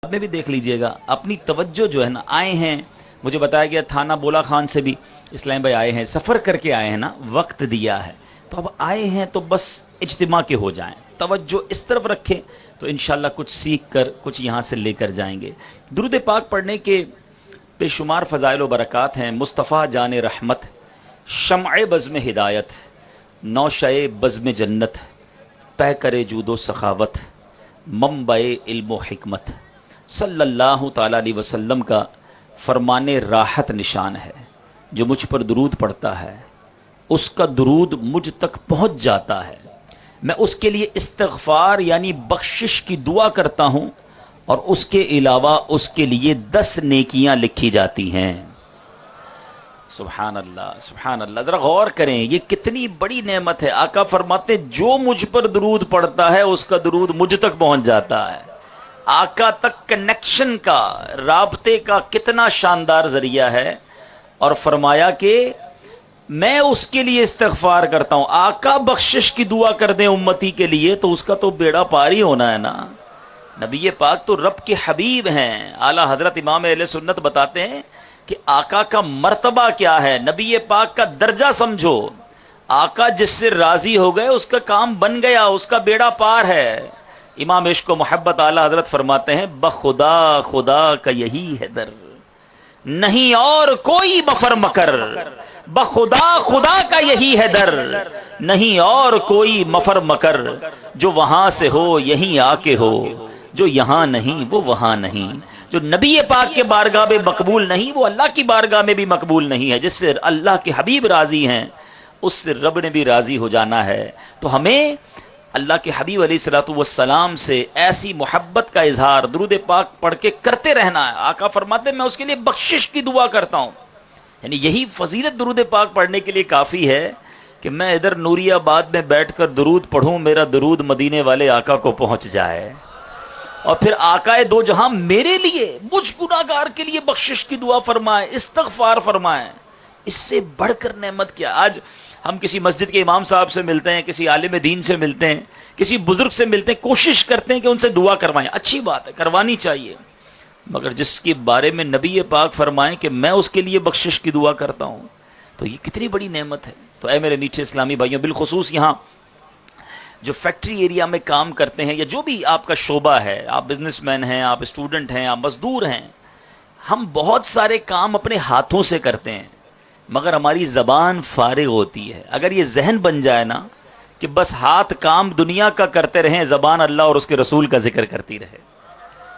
میں بھی دیکھ لیجئے گا اپنی توجہ جو ہے نا، آئے ہیں، مجھے بتایا گیا تھانہ بولا خان سے بھی اسلام بھائی آئے ہیں، سفر کر کے آئے ہیں نا، وقت دیا ہے، تو اب آئے ہیں تو بس اجتماع کے ہو جائیں، توجہ اس طرف رکھیں تو انشاءاللہ کچھ سیکھ کر کچھ یہاں سے لے کر جائیں گے۔ درود پاک پڑھنے کے بے شمار فضائل و برکات ہیں۔ مصطفیٰ جان رحمت، شمع بزم ہدایت، نوشہ بزم جنت، پہ کرے جود و سخاوت، منبع علم و حکمت، صلی اللہ تعالی علیہ وسلم کا فرمان راحت نشان ہے۔ جو مجھ پر درود پڑھتا ہے اس کا درود مجھ تک پہنچ جاتا ہے، میں اس کے لیے استغفار یعنی بخشش کی دعا کرتا ہوں، اور اس کے علاوہ اس کے لیے 10 نیکیاں لکھی جاتی ہیں۔ سبحان اللہ، سبحان اللہ، ذرا غور کریں یہ کتنی بڑی نعمت ہے۔ آقا فرماتے ہیں جو مجھ پر درود پڑھتا ہے اس کا درود مجھ تک پہنچ جاتا ہے۔ آقا تک کنیکشن کا، رابطے کا کتنا شاندار ذریعہ ہے، اور فرمایا کہ میں اس کے لیے استغفار کرتا ہوں۔ آقا بخشش کی دعا کر دیں امتی کے لیے تو اس کا تو بیڑا پار ہی ہونا ہے نا۔ نبی پاک تو رب کے حبیب ہیں۔ اعلیٰ حضرت امام اہل سنت بتاتے ہیں کہ آقا کا مرتبہ کیا ہے، نبی پاک کا درجہ سمجھو۔ آقا جس سے راضی ہو گئے اس کا کام بن گیا، اس کا بیڑا پار ہے۔ امام عشق و محبت اعلیٰ حضرت فرماتے ہیں بخدا خدا کا یہی ہے در، نہیں اور کوئی مفر مکر، بخدا خدا کا یہی ہے در، نہیں اور کوئی مفر مکر، جو وہاں سے ہو یہیں آ کے ہو، جو یہاں نہیں وہ وہاں نہیں۔ جو نبی پاک کے بارگاہ میں مقبول نہیں وہ اللہ کی بارگاہ میں بھی مقبول نہیں ہے۔ جس سے اللہ کے حبیب راضی ہیں اس سے رب نے بھی راضی ہو جانا ہے۔ تو ہمیں اللہ کے حبیب علیہ الصلوۃ والسلام سے ایسی محبت کا اظہار درود پاک پڑھ کے کرتے رہنا ہے۔ آقا فرماتے ہیں میں اس کے لیے بخشش کی دعا کرتا ہوں، یعنی یہی فضیلت درود پاک پڑھنے کے لیے کافی ہے کہ میں ادھر نوری آباد میں بیٹھ کر درود پڑھوں، میرا درود مدینے والے آقا کو پہنچ جائے، اور پھر آقا دو جہاں میرے لیے، مجھ گناہگار کے لیے بخشش کی دعا فرمائے، استغفار فرمائے۔ اس سے بڑھ کر نعمت کیا؟ آج ہم کسی مسجد کے امام صاحب سے ملتے ہیں، کسی عالم دین سے ملتے ہیں، کسی بزرگ سے ملتے ہیں، کوشش کرتے ہیں کہ ان سے دعا کروائیں، اچھی بات ہے، کروانی چاہیے، مگر جس کے بارے میں نبی پاک فرمائیں کہ میں اس کے لیے بخشش کی دعا کرتا ہوں، تو یہ کتنی بڑی نعمت ہے۔ تو اے میرے میٹھے اسلامی بھائیوں، بالخصوص یہاں جو فیکٹری ایریا میں کام کرتے ہیں یا جو بھی آپ کا شعبہ ہے، آپ بزنس مین ہیں، آپ اسٹوڈنٹ ہیں، آپ مزدور ہیں، ہم بہت سارے کام اپنے ہاتھوں سے کرتے ہیں مگر ہماری زبان فارغ ہوتی ہے۔ اگر یہ ذہن بن جائے نا کہ بس ہاتھ کام دنیا کا کرتے رہیں، زبان اللہ اور اس کے رسول کا ذکر کرتی رہے،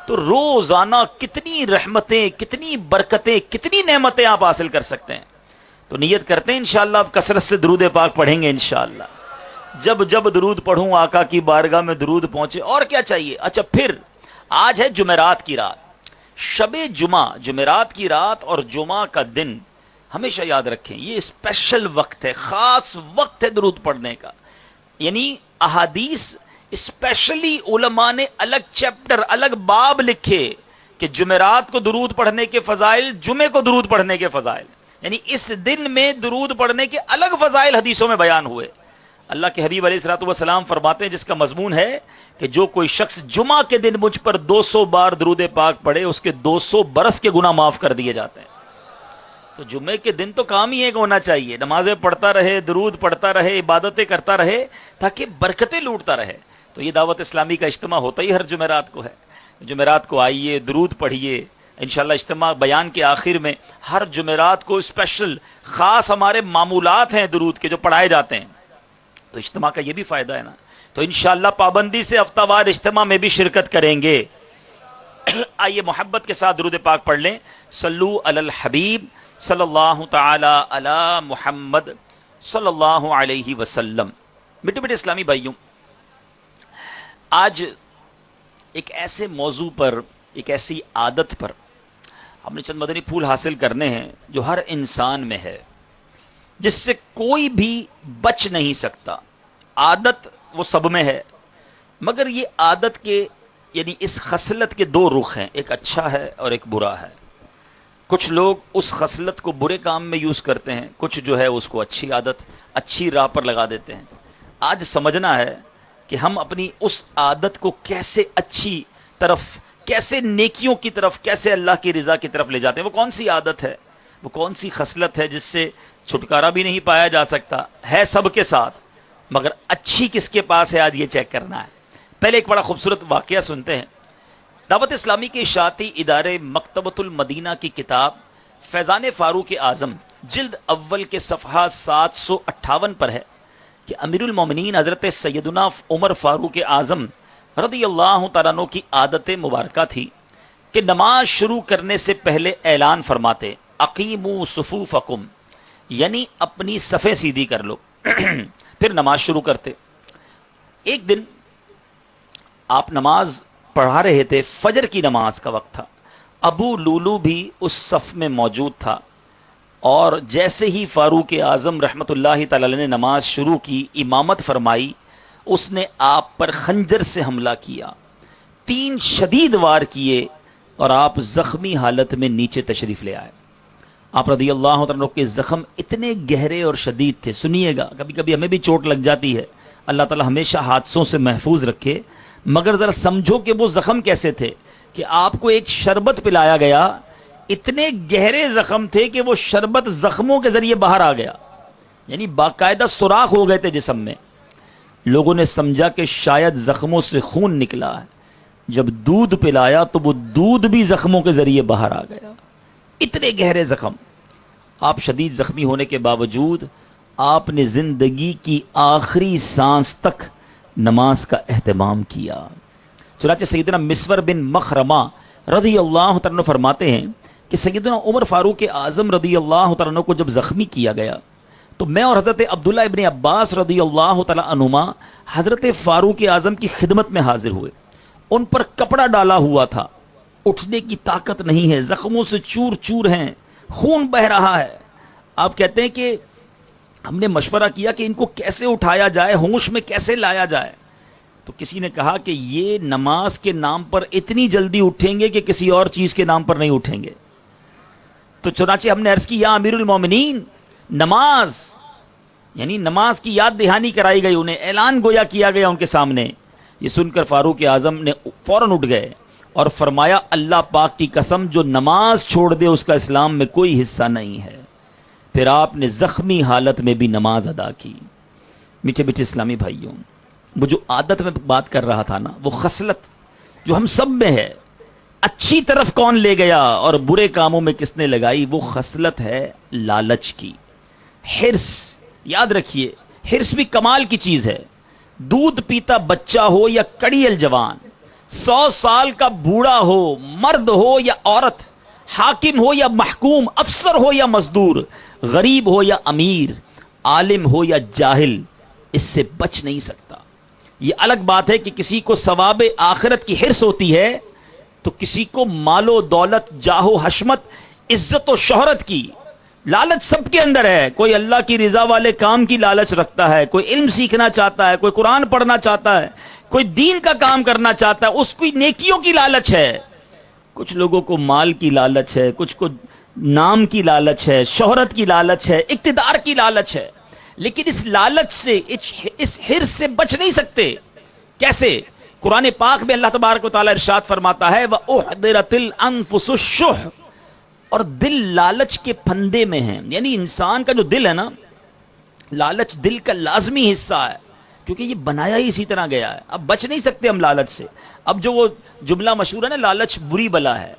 تو روزانہ کتنی رحمتیں، کتنی برکتیں، کتنی نعمتیں آپ حاصل کر سکتے ہیں۔ تو نیت کرتے ہیں انشاءاللہ آپ کثرت سے درود پاک پڑھیں گے انشاءاللہ۔ جب جب درود پڑھوں آقا کی بارگاہ میں درود پہنچے، اور کیا چاہیے؟ اچھا پھر آج ہے جمعرات کی رات، شب جمعہ، جمعرات کی رات اور جمعہ کا دن ہمیشہ یاد رکھیں، یہ اسپیشل وقت ہے، خاص وقت ہے درود پڑھنے کا۔ یعنی احادیث اسپیشلی علماء نے الگ چیپٹر، الگ باب لکھے کہ جمعرات کو درود پڑھنے کے فضائل، جمعے کو درود پڑھنے کے فضائل، یعنی اس دن میں درود پڑھنے کے الگ فضائل حدیثوں میں بیان ہوئے۔ اللہ کے حبیب علیہ الصلوۃ والسلام فرماتے ہیں، جس کا مضمون ہے کہ جو کوئی شخص جمعہ کے دن مجھ پر 200 بار درود پاک پڑھے اس کے 200 برس کے گناہ معاف کر دیے جاتے ہیں۔ تو جمعے کے دن تو کام ہی ایک ہونا چاہیے، نمازیں پڑھتا رہے، درود پڑھتا رہے، عبادتیں کرتا رہے تاکہ برکتیں لوٹتا رہے۔ تو یہ دعوت اسلامی کا اجتماع ہوتا ہی ہر جمعرات کو ہے۔ جمعرات کو آئیے، درود پڑھیے، انشاءاللہ اجتماع بیان کے آخر میں ہر جمعرات کو اسپیشل خاص ہمارے معمولات ہیں درود کے جو پڑھائے جاتے ہیں، تو اجتماع کا یہ بھی فائدہ ہے نا۔ تو انشاءاللہ پابندی سے ہفتہ وار اجتماع میں بھی شرکت کریں گے۔ آئیے محبت کے ساتھ درود پاک پڑھ لیں، صلو علی الحبیب صلی اللہ تعالی علی محمد صلی اللہ علیہ وسلم۔ میٹھے میٹھے اسلامی بھائیوں، آج ایک ایسے موضوع پر، ایک ایسی عادت پر ہم نے چند مدنی پھول حاصل کرنے ہیں جو ہر انسان میں ہے، جس سے کوئی بھی بچ نہیں سکتا۔ عادت وہ سب میں ہے، مگر یہ عادت کے یعنی اس خصلت کے دو رخ ہیں، ایک اچھا ہے اور ایک برا ہے۔ کچھ لوگ اس خصلت کو برے کام میں یوز کرتے ہیں، کچھ جو ہے اس کو اچھی عادت، اچھی راہ پر لگا دیتے ہیں۔ آج سمجھنا ہے کہ ہم اپنی اس عادت کو کیسے اچھی طرف کیسے نیکیوں کی طرف، کیسے اللہ کی رضا کی طرف لے جاتے ہیں. وہ کون سی عادت ہے، وہ کون سی خصلت ہے جس سے چھٹکارا بھی نہیں پایا جا سکتا؟ ہے سب کے ساتھ، مگر اچھی کس کے پاس ہے، آج یہ چیک کرنا ہے. پہلے ایک بڑا خوبصورت واقعہ سنتے ہیں. دعوت اسلامی کے اشاعتی ادارے مکتبۃ المدینہ کی کتاب فیضان فاروق اعظم جلد اول کے صفحہ 758 پر ہے کہ امیر المومنین حضرت سیدنا عمر فاروق اعظم رضی اللہ تعالیٰ عنہ کی عادت مبارکہ تھی کہ نماز شروع کرنے سے پہلے اعلان فرماتے اقیموا صفوفکم، یعنی اپنی صفیں سیدھی کر لو. پھر نماز شروع کرتے. ایک دن آپ نماز پڑھا رہے تھے، فجر کی نماز کا وقت تھا. ابو لولو بھی اس صف میں موجود تھا، اور جیسے ہی فاروق اعظم رحمت اللہ تعالی نے نماز شروع کی، امامت فرمائی، اس نے آپ پر خنجر سے حملہ کیا. 3 شدید وار کیے اور آپ زخمی حالت میں نیچے تشریف لے آئے. آپ رضی اللہ عنہ کے زخم اتنے گہرے اور شدید تھے. سنیے گا، کبھی کبھی ہمیں بھی چوٹ لگ جاتی ہے، اللہ تعالی ہمیشہ حادثوں سے محفوظ رکھے، مگر ذرا سمجھو کہ وہ زخم کیسے تھے. کہ آپ کو ایک شربت پلایا گیا، اتنے گہرے زخم تھے کہ وہ شربت زخموں کے ذریعے باہر آ گیا، یعنی باقاعدہ سوراخ ہو گئے تھے جسم میں. لوگوں نے سمجھا کہ شاید زخموں سے خون نکلا ہے. جب دودھ پلایا تو وہ دودھ بھی زخموں کے ذریعے باہر آ گیا. اتنے گہرے زخم. آپ شدید زخمی ہونے کے باوجود آپ نے زندگی کی آخری سانس تک نماز کا اہتمام کیا. چنانچہ سیدنا مسور بن مخرمہ رضی اللہ تعالیٰ فرماتے ہیں کہ سیدنا عمر فاروق اعظم رضی اللہ تعالیٰ کو جب زخمی کیا گیا تو میں اور حضرت عبداللہ ابن عباس رضی اللہ تعالیٰ عنہما حضرت فاروق اعظم کی خدمت میں حاضر ہوئے. ان پر کپڑا ڈالا ہوا تھا، اٹھنے کی طاقت نہیں ہے، زخموں سے چور چور ہیں، خون بہ رہا ہے. آپ کہتے ہیں کہ ہم نے مشورہ کیا کہ ان کو کیسے اٹھایا جائے، ہوش میں کیسے لایا جائے. تو کسی نے کہا کہ یہ نماز کے نام پر اتنی جلدی اٹھیں گے کہ کسی اور چیز کے نام پر نہیں اٹھیں گے. تو چنانچہ ہم نے عرض کی یا امیر المومنین، نماز یعنی نماز کی یاد دہانی کرائی گئی، انہیں اعلان گویا کیا گیا ان کے سامنے. یہ سن کر فاروق اعظم نے فوراً اٹھ گئے اور فرمایا اللہ پاک کی قسم، جو نماز چھوڑ دے اس کا اسلام میں کوئی حصہ نہیں ہے. پھر آپ نے زخمی حالت میں بھی نماز ادا کی. میٹھے میٹھے اسلامی بھائیوں، وہ جو عادت میں بات کر رہا تھا نا، وہ خصلت جو ہم سب میں ہے، اچھی طرف کون لے گیا اور برے کاموں میں کس نے لگائی، وہ خصلت ہے لالچ کی. حرص، یاد رکھیے حرص بھی کمال کی چیز ہے. دودھ پیتا بچہ ہو یا کڑیل جوان، 100 سال کا بوڑھا ہو، مرد ہو یا عورت، حاکم ہو یا محکوم، افسر ہو یا مزدور، غریب ہو یا امیر، عالم ہو یا جاہل، اس سے بچ نہیں سکتا. یہ الگ بات ہے کہ کسی کو ثواب آخرت کی حرص ہوتی ہے تو کسی کو مال و دولت، جاہ و حشمت، عزت و شہرت کی لالچ سب کے اندر ہے. کوئی اللہ کی رضا والے کام کی لالچ رکھتا ہے، کوئی علم سیکھنا چاہتا ہے، کوئی قرآن پڑھنا چاہتا ہے، کوئی دین کا کام کرنا چاہتا ہے، اس کی نیکیوں کی لالچ ہے. کچھ لوگوں کو مال کی لالچ ہے، کچھ کو نام کی لالچ ہے، شہرت کی لالچ ہے، اقتدار کی لالچ ہے. لیکن اس لالچ سے، اس حرص سے بچ نہیں سکتے. کیسے؟ قرآن پاک میں اللہ تبارک و تعالی ارشاد فرماتا ہے وَأُحْضِرَتِ الْأَنفُسُ الشُّحَّ، اور دل لالچ کے پھندے میں ہیں. یعنی انسان کا جو دل ہے نا، لالچ دل کا لازمی حصہ ہے، کیونکہ یہ بنایا ہی اسی طرح گیا ہے. اب بچ نہیں سکتے ہم لالچ سے. اب جو وہ جملہ مشہور ہے نا، لالچ بری بلا ہے،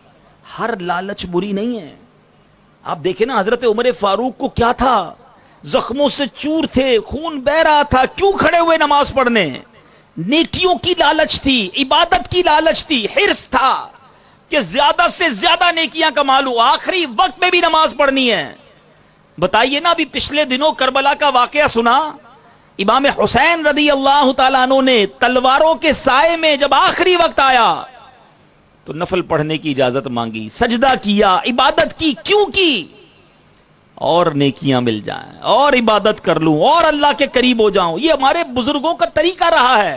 ہر لالچ بری نہیں ہے. آپ دیکھیں نا حضرت عمر فاروق کو کیا تھا، زخموں سے چور تھے، خون بہ رہا تھا، کیوں کھڑے ہوئے نماز پڑھنے؟ نیکیوں کی لالچ تھی، عبادت کی لالچ تھی، حرص تھا کہ زیادہ سے زیادہ نیکیاں کما لوں، آخری وقت میں بھی نماز پڑھنی ہے. بتائیے نا، ابھی پچھلے دنوں کربلا کا واقعہ سنا. امام حسین رضی اللہ تعالیٰ عنہ نے تلواروں کے سائے میں جب آخری وقت آیا تو نفل پڑھنے کی اجازت مانگی، سجدہ کیا، عبادت کی. کیوں کی؟ اور نیکیاں مل جائیں، اور عبادت کر لوں، اور اللہ کے قریب ہو جاؤں. یہ ہمارے بزرگوں کا طریقہ رہا ہے.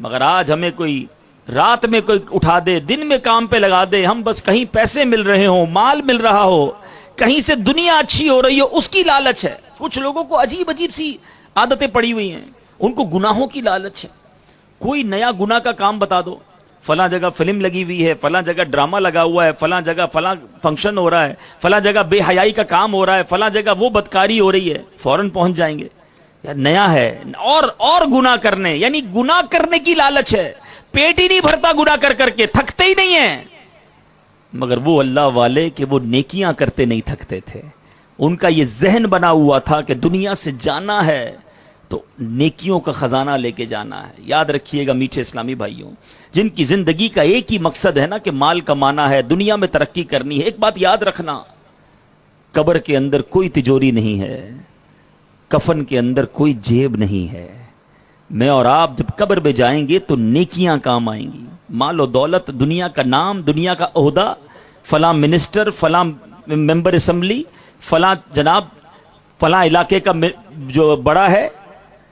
مگر آج ہمیں کوئی رات میں کوئی اٹھا دے، دن میں کام پہ لگا دے، ہم بس کہیں پیسے مل رہے ہوں، مال مل رہا ہو، کہیں سے دنیا اچھی ہو رہی ہو، اس کی لالچ ہے. کچھ لوگوں کو عجیب عجیب سی عادتیں پڑی ہوئی ہیں، ان کو گناہوں کی لالچ ہے. کوئی نیا گناہ کا کام بتا دو، فلاں جگہ فلم لگی ہوئی ہے، فلاں جگہ ڈرامہ لگا ہوا ہے، فلاں جگہ فلاں فنکشن ہو رہا ہے، فلاں جگہ بے حیائی کا کام ہو رہا ہے، فلاں جگہ وہ بدکاری ہو رہی ہے، فوراً پہنچ جائیں گے، یار نیا ہے، اور گناہ کرنے، یعنی گناہ کرنے کی لالچ ہے، پیٹ ہی نہیں بھرتا گناہ کر کر کے، تھکتے ہی نہیں ہیں، مگر وہ اللہ والے کہ وہ نیکیاں کرتے نہیں تھکتے تھے، ان کا یہ ذہن بنا ہوا تھا کہ دنیا سے جانا ہے تو نیکیوں کا خزانہ لے کے جانا ہے۔ یاد رکھیے گا میٹھے اسلامی بھائیوں، جن کی زندگی کا ایک ہی مقصد ہے نا کہ مال کمانا ہے، دنیا میں ترقی کرنی ہے، ایک بات یاد رکھنا، قبر کے اندر کوئی تجوری نہیں ہے، کفن کے اندر کوئی جیب نہیں ہے، میں اور آپ جب قبر میں جائیں گے تو نیکیاں کام آئیں گی، مال و دولت، دنیا کا نام، دنیا کا عہدہ، فلاں منسٹر، فلاں ممبر اسمبلی، فلاں جناب فلاں علاقے کا جو بڑا ہے،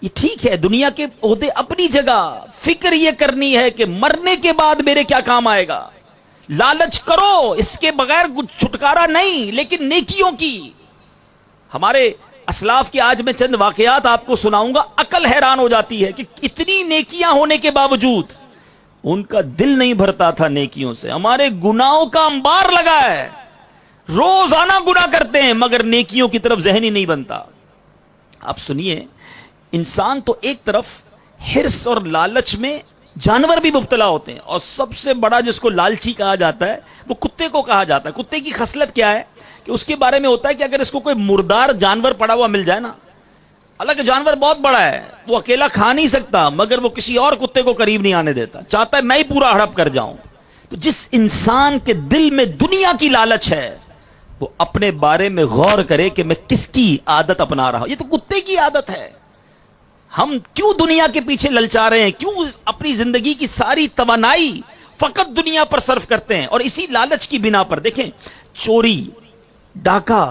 یہ ٹھیک ہے، دنیا کے عہدے اپنی جگہ، فکر یہ کرنی ہے کہ مرنے کے بعد میرے کیا کام آئے گا، لالچ کرو، اس کے بغیر کچھ چھٹکارا نہیں، لیکن نیکیوں کی۔ ہمارے اسلاف کے آج میں چند واقعات آپ کو سناؤں گا، عقل حیران ہو جاتی ہے کہ اتنی نیکیاں ہونے کے باوجود ان کا دل نہیں بھرتا تھا نیکیوں سے۔ ہمارے گناہوں کا انبار لگا ہے، روزانہ گناہ کرتے ہیں مگر نیکیوں کی طرف ذہن ہی نہیں بنتا۔ آپ سنیے، انسان تو ایک طرف حرص اور لالچ میں جانور بھی مبتلا ہوتے ہیں، اور سب سے بڑا جس کو لالچی کہا جاتا ہے وہ کتے کو کہا جاتا ہے۔ کتے کی خصلت کیا ہے کہ اس کے بارے میں ہوتا ہے کہ اگر اس کو کوئی مردار جانور پڑا ہوا مل جائے نا، حالانکہ جانور بہت بڑا ہے، وہ اکیلا کھا نہیں سکتا، مگر وہ کسی اور کتے کو قریب نہیں آنے دیتا، چاہتا ہے میں ہی پورا ہڑپ کر جاؤں۔ تو جس انسان کے دل میں دنیا کی لالچ ہے وہ اپنے بارے میں غور کرے کہ میں کس کی عادت اپنا رہا ہوں۔ یہ تو کتے کی عادت ہے۔ ہم کیوں دنیا کے پیچھے للچا رہے ہیں، کیوں اپنی زندگی کی ساری توانائی فقط دنیا پر صرف کرتے ہیں، اور اسی لالچ کی بنا پر دیکھیں چوری، ڈاکہ،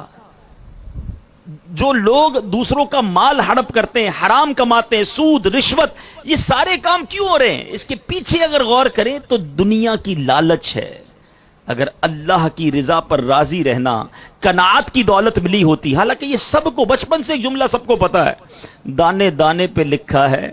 جو لوگ دوسروں کا مال ہڑپ کرتے ہیں، حرام کماتے ہیں، سود، رشوت، یہ سارے کام کیوں ہو رہے ہیں؟ اس کے پیچھے اگر غور کریں تو دنیا کی لالچ ہے۔ اگر اللہ کی رضا پر راضی رہنا، قناعت کی دولت ملی ہوتی، حالانکہ یہ سب کو بچپن سے ایک جملہ سب کو پتا ہے، دانے دانے پہ لکھا ہے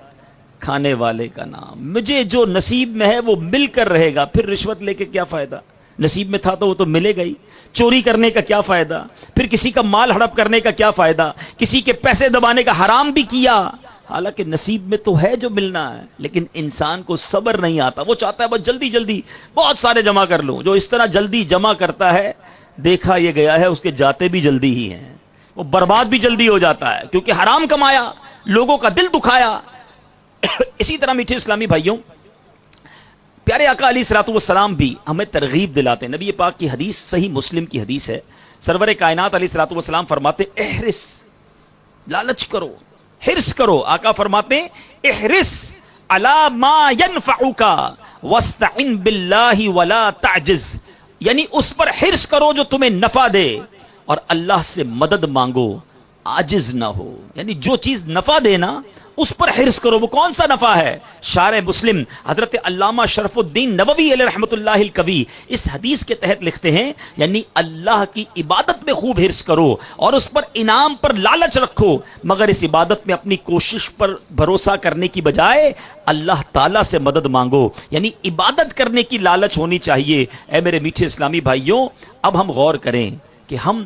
کھانے والے کا نام، مجھے جو نصیب میں ہے وہ مل کر رہے گا، پھر رشوت لے کے کیا فائدہ؟ نصیب میں تھا تو وہ تو ملے گا ہی۔ چوری کرنے کا کیا فائدہ؟ پھر کسی کا مال ہڑپ کرنے کا کیا فائدہ؟ کسی کے پیسے دبانے کا، حرام بھی کیا، حالانکہ نصیب میں تو ہے جو ملنا ہے، لیکن انسان کو صبر نہیں آتا، وہ چاہتا ہے بس جلدی جلدی بہت سارے جمع کر لوں۔ جو اس طرح جلدی جمع کرتا ہے، دیکھا یہ گیا ہے اس کے جاتے بھی جلدی ہی ہیں، وہ برباد بھی جلدی ہو جاتا ہے، کیونکہ حرام کمایا، لوگوں کا دل دکھایا۔ اسی طرح میٹھے اسلامی بھائیوں، پیارے آقا علیہ الصلوۃ والسلام بھی ہمیں ترغیب دلاتے ہیں۔ نبی پاک کی حدیث صحیح مسلم کی حدیث ہے، سرور کائنات علیہ الصلوۃ والسلام فرماتے احرس، لالچ کرو، حرص کرو۔ آقا فرماتے احرس علی ما ینفعک واستعن باللہ ولا تعجز، یعنی اس پر حرص کرو جو تمہیں نفع دے، اور اللہ سے مدد مانگو، عاجز نہ ہو، یعنی جو چیز نفع دے نا اس پر حرص کرو۔ وہ کون سا نفع ہے؟ شارح مسلم حضرت علامہ شرف الدین نووی علیہ رحمۃ اللہ القوی اس حدیث کے تحت لکھتے ہیں، یعنی اللہ کی عبادت میں خوب حرص کرو اور اس پر انعام پر لالچ رکھو، مگر اس عبادت میں اپنی کوشش پر بھروسہ کرنے کی بجائے اللہ تعالیٰ سے مدد مانگو، یعنی عبادت کرنے کی لالچ ہونی چاہیے۔ اے میرے میٹھے اسلامی بھائیوں، اب ہم غور کریں کہ ہم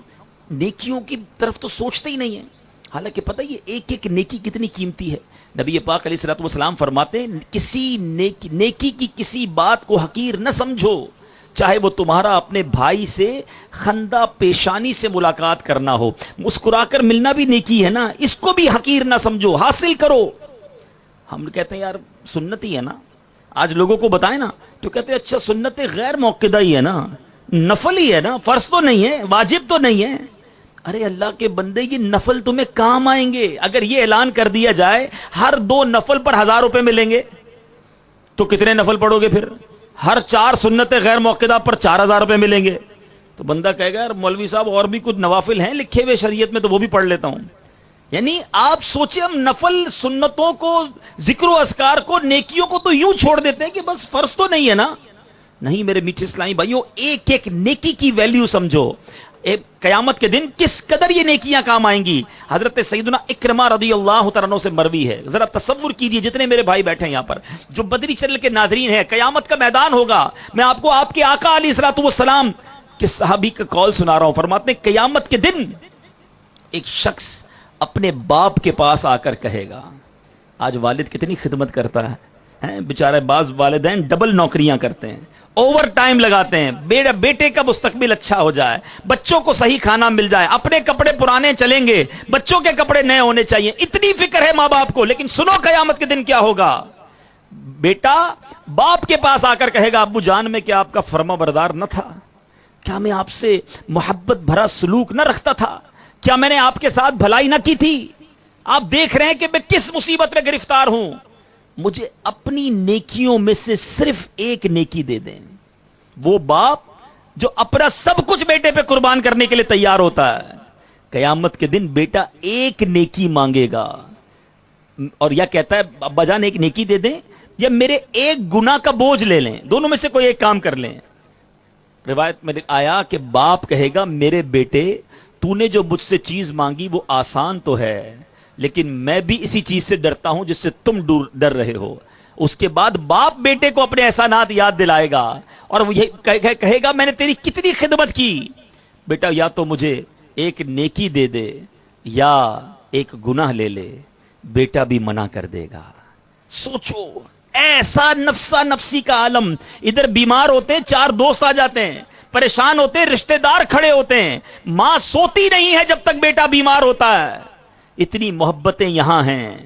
نیکیوں کی طرف تو سوچتے ہی نہیں ہیں، حالانکہ پتہ یہ ایک ایک نیکی کتنی قیمتی ہے۔ نبی پاک علیہ الصلوۃ والسلام فرماتے ہیں کسی نیکی کی کسی بات کو حقیر نہ سمجھو، چاہے وہ تمہارا اپنے بھائی سے خندہ پیشانی سے ملاقات کرنا ہو، مسکرا کر ملنا بھی نیکی ہے نا، اس کو بھی حقیر نہ سمجھو، حاصل کرو۔ ہم کہتے ہیں یار سنت ہی ہے نا، آج لوگوں کو بتائیں نا تو کہتے ہیں اچھا سنت غیر موقدہ ہی ہے نا، نفل ہی ہے نا، فرض تو نہیں ہے، واجب تو نہیں ہے۔ ارے اللہ کے بندے، یہ نفل تمہیں کام آئیں گے۔ اگر یہ اعلان کر دیا جائے ہر 2 نفل پر 1000 روپے ملیں گے تو کتنے نفل پڑھو گے؟ پھر ہر 4 سنت غیر موقدہ پر 4000 روپے ملیں گے، تو بندہ کہے گا یار مولوی صاحب اور بھی کچھ نوافل ہیں لکھے ہوئے شریعت میں تو وہ بھی پڑھ لیتا ہوں۔ یعنی آپ سوچیں، ہم نفل سنتوں کو، ذکر و اذکار کو، نیکیوں کو تو یوں چھوڑ دیتے ہیں کہ بس فرض تو نہیں ہے نا۔ نہیں میرے میٹھے اسلامی بھائیوں، ایک ایک نیکی کی ویلیو سمجھو۔ قیامت کے دن کس قدر یہ نیکیاں کام آئیں گی. حضرت سیدنا اکرمہ رضی اللہ تعالیٰ عنہ سے مروی ہے. ذرا تصور کیجئے جتنے میرے بھائی بیٹھے ہیں یہاں پر جو بدری چینل کے ناظرین ہیں, قیامت کا میدان ہوگا. میں آپ کو آپ کے آقا علیہ الصلوۃ والسلام کے صحابی کا قول سنا رہا ہوں. فرماتے ہیں قیامت کے دن ایک شخص اپنے باپ کے پاس آ کر کہے گا, آج والد کتنی خدمت کرتا ہے, بیچارے بعض والدین ڈبل نوکریاں کرتے ہیں, اوور ٹائم لگاتے ہیں, بیٹے کا مستقبل اچھا ہو جائے, بچوں کو صحیح کھانا مل جائے, اپنے کپڑے پرانے چلیں گے, بچوں کے کپڑے نئے ہونے چاہیے, اتنی فکر ہے ماں باپ کو. لیکن سنو قیامت کے دن کیا ہوگا. بیٹا باپ کے پاس آ کر کہے گا, ابو جان میں کیا آپ کا فرما بردار نہ تھا, کیا میں آپ سے محبت بھرا سلوک نہ رکھتا تھا, کیا میں نے آپ کے ساتھ بھلائی نہ کی تھی. آپ دیکھ رہے ہیں کہ میں کس مصیبت میں گرفتار ہوں, مجھے اپنی نیکیوں میں سے صرف ایک نیکی دے دیں. وہ باپ جو اپنا سب کچھ بیٹے پہ قربان کرنے کے لیے تیار ہوتا ہے, قیامت کے دن بیٹا ایک نیکی مانگے گا اور یا کہتا ہے ابا جان ایک نیکی دے دیں یا میرے ایک گناہ کا بوجھ لے لیں, دونوں میں سے کوئی ایک کام کر لیں. روایت میں آیا کہ باپ کہے گا میرے بیٹے تو نے جو مجھ سے چیز مانگی وہ آسان تو ہے, لیکن میں بھی اسی چیز سے ڈرتا ہوں جس سے تم ڈر رہے ہو. اس کے بعد باپ بیٹے کو اپنے احسانات یاد دلائے گا اور وہ یہ کہے گا میں نے تیری کتنی خدمت کی, بیٹا یا تو مجھے ایک نیکی دے دے یا ایک گناہ لے لے. بیٹا بھی منع کر دے گا. سوچو ایسا نفسا نفسی کا عالم. ادھر بیمار ہوتے ہیں, 4 دوست آ جاتے ہیں, پریشان ہوتے ہیں, رشتہ دار کھڑے ہوتے ہیں, ماں سوتی نہیں ہے جب تک بیٹا بیمار ہوتا ہے. اتنی محبتیں یہاں ہیں,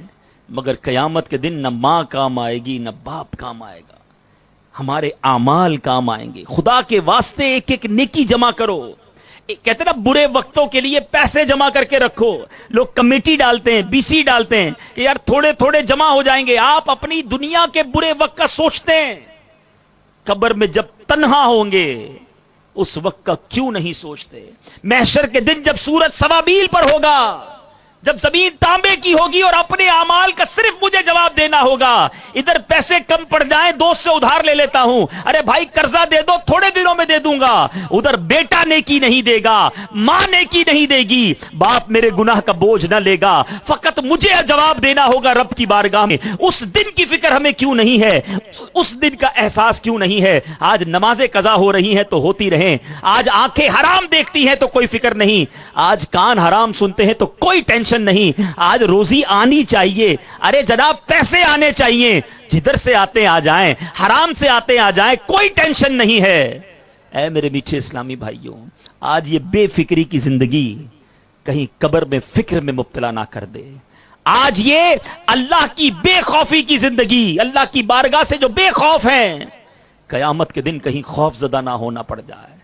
مگر قیامت کے دن نہ ماں کام آئے گی نہ باپ کام آئے گا, ہمارے اعمال کام آئیں گے. خدا کے واسطے ایک ایک نیکی جمع کرو. کہتے نا برے وقتوں کے لیے پیسے جمع کر کے رکھو. لوگ کمیٹی ڈالتے ہیں, BC ڈالتے ہیں کہ یار تھوڑے تھوڑے جمع ہو جائیں گے. آپ اپنی دنیا کے برے وقت کا سوچتے ہیں, قبر میں جب تنہا ہوں گے اس وقت کا کیوں نہیں سوچتے. محشر کے دن جب سورج سوابیل پر ہوگا, جب زمین تانبے کی ہوگی اور اپنے اعمال کا صرف مجھے جواب دینا ہوگا. ادھر پیسے کم پڑ جائیں دوست سے ادھار لے لیتا ہوں, ارے بھائی قرضہ دے دو تھوڑے دنوں میں دے دوں گا. ادھر بیٹا نیکی نہیں دے گا, ماں نیکی نہیں دے گی, باپ میرے گناہ کا بوجھ نہ لے گا, فقط مجھے جواب دینا ہوگا رب کی بارگاہ میں. اس دن کی فکر ہمیں کیوں نہیں ہے, اس دن کا احساس کیوں نہیں ہے. آج نمازیں قضا ہو رہی ہیں تو ہوتی رہیں, آج آنکھیں حرام دیکھتی ہیں تو کوئی فکر نہیں, آج کان حرام سنتے ہیں تو کوئی ٹینشن نہیں, آج روزی آنی چاہیے. ارے جناب پیسے آنے چاہیے, جدھر سے آتے آ جائیں, حرام سے آتے آ جائیں, کوئی ٹینشن نہیں ہے. اے میرے میٹھے اسلامی بھائیوں, آج یہ بے فکری کی زندگی کہیں قبر میں فکر میں مبتلا نہ کر دے. آج یہ اللہ کی بے خوفی کی زندگی, اللہ کی بارگاہ سے جو بے خوف ہیں, قیامت کے دن کہیں خوف زدہ نہ ہونا پڑ جائے.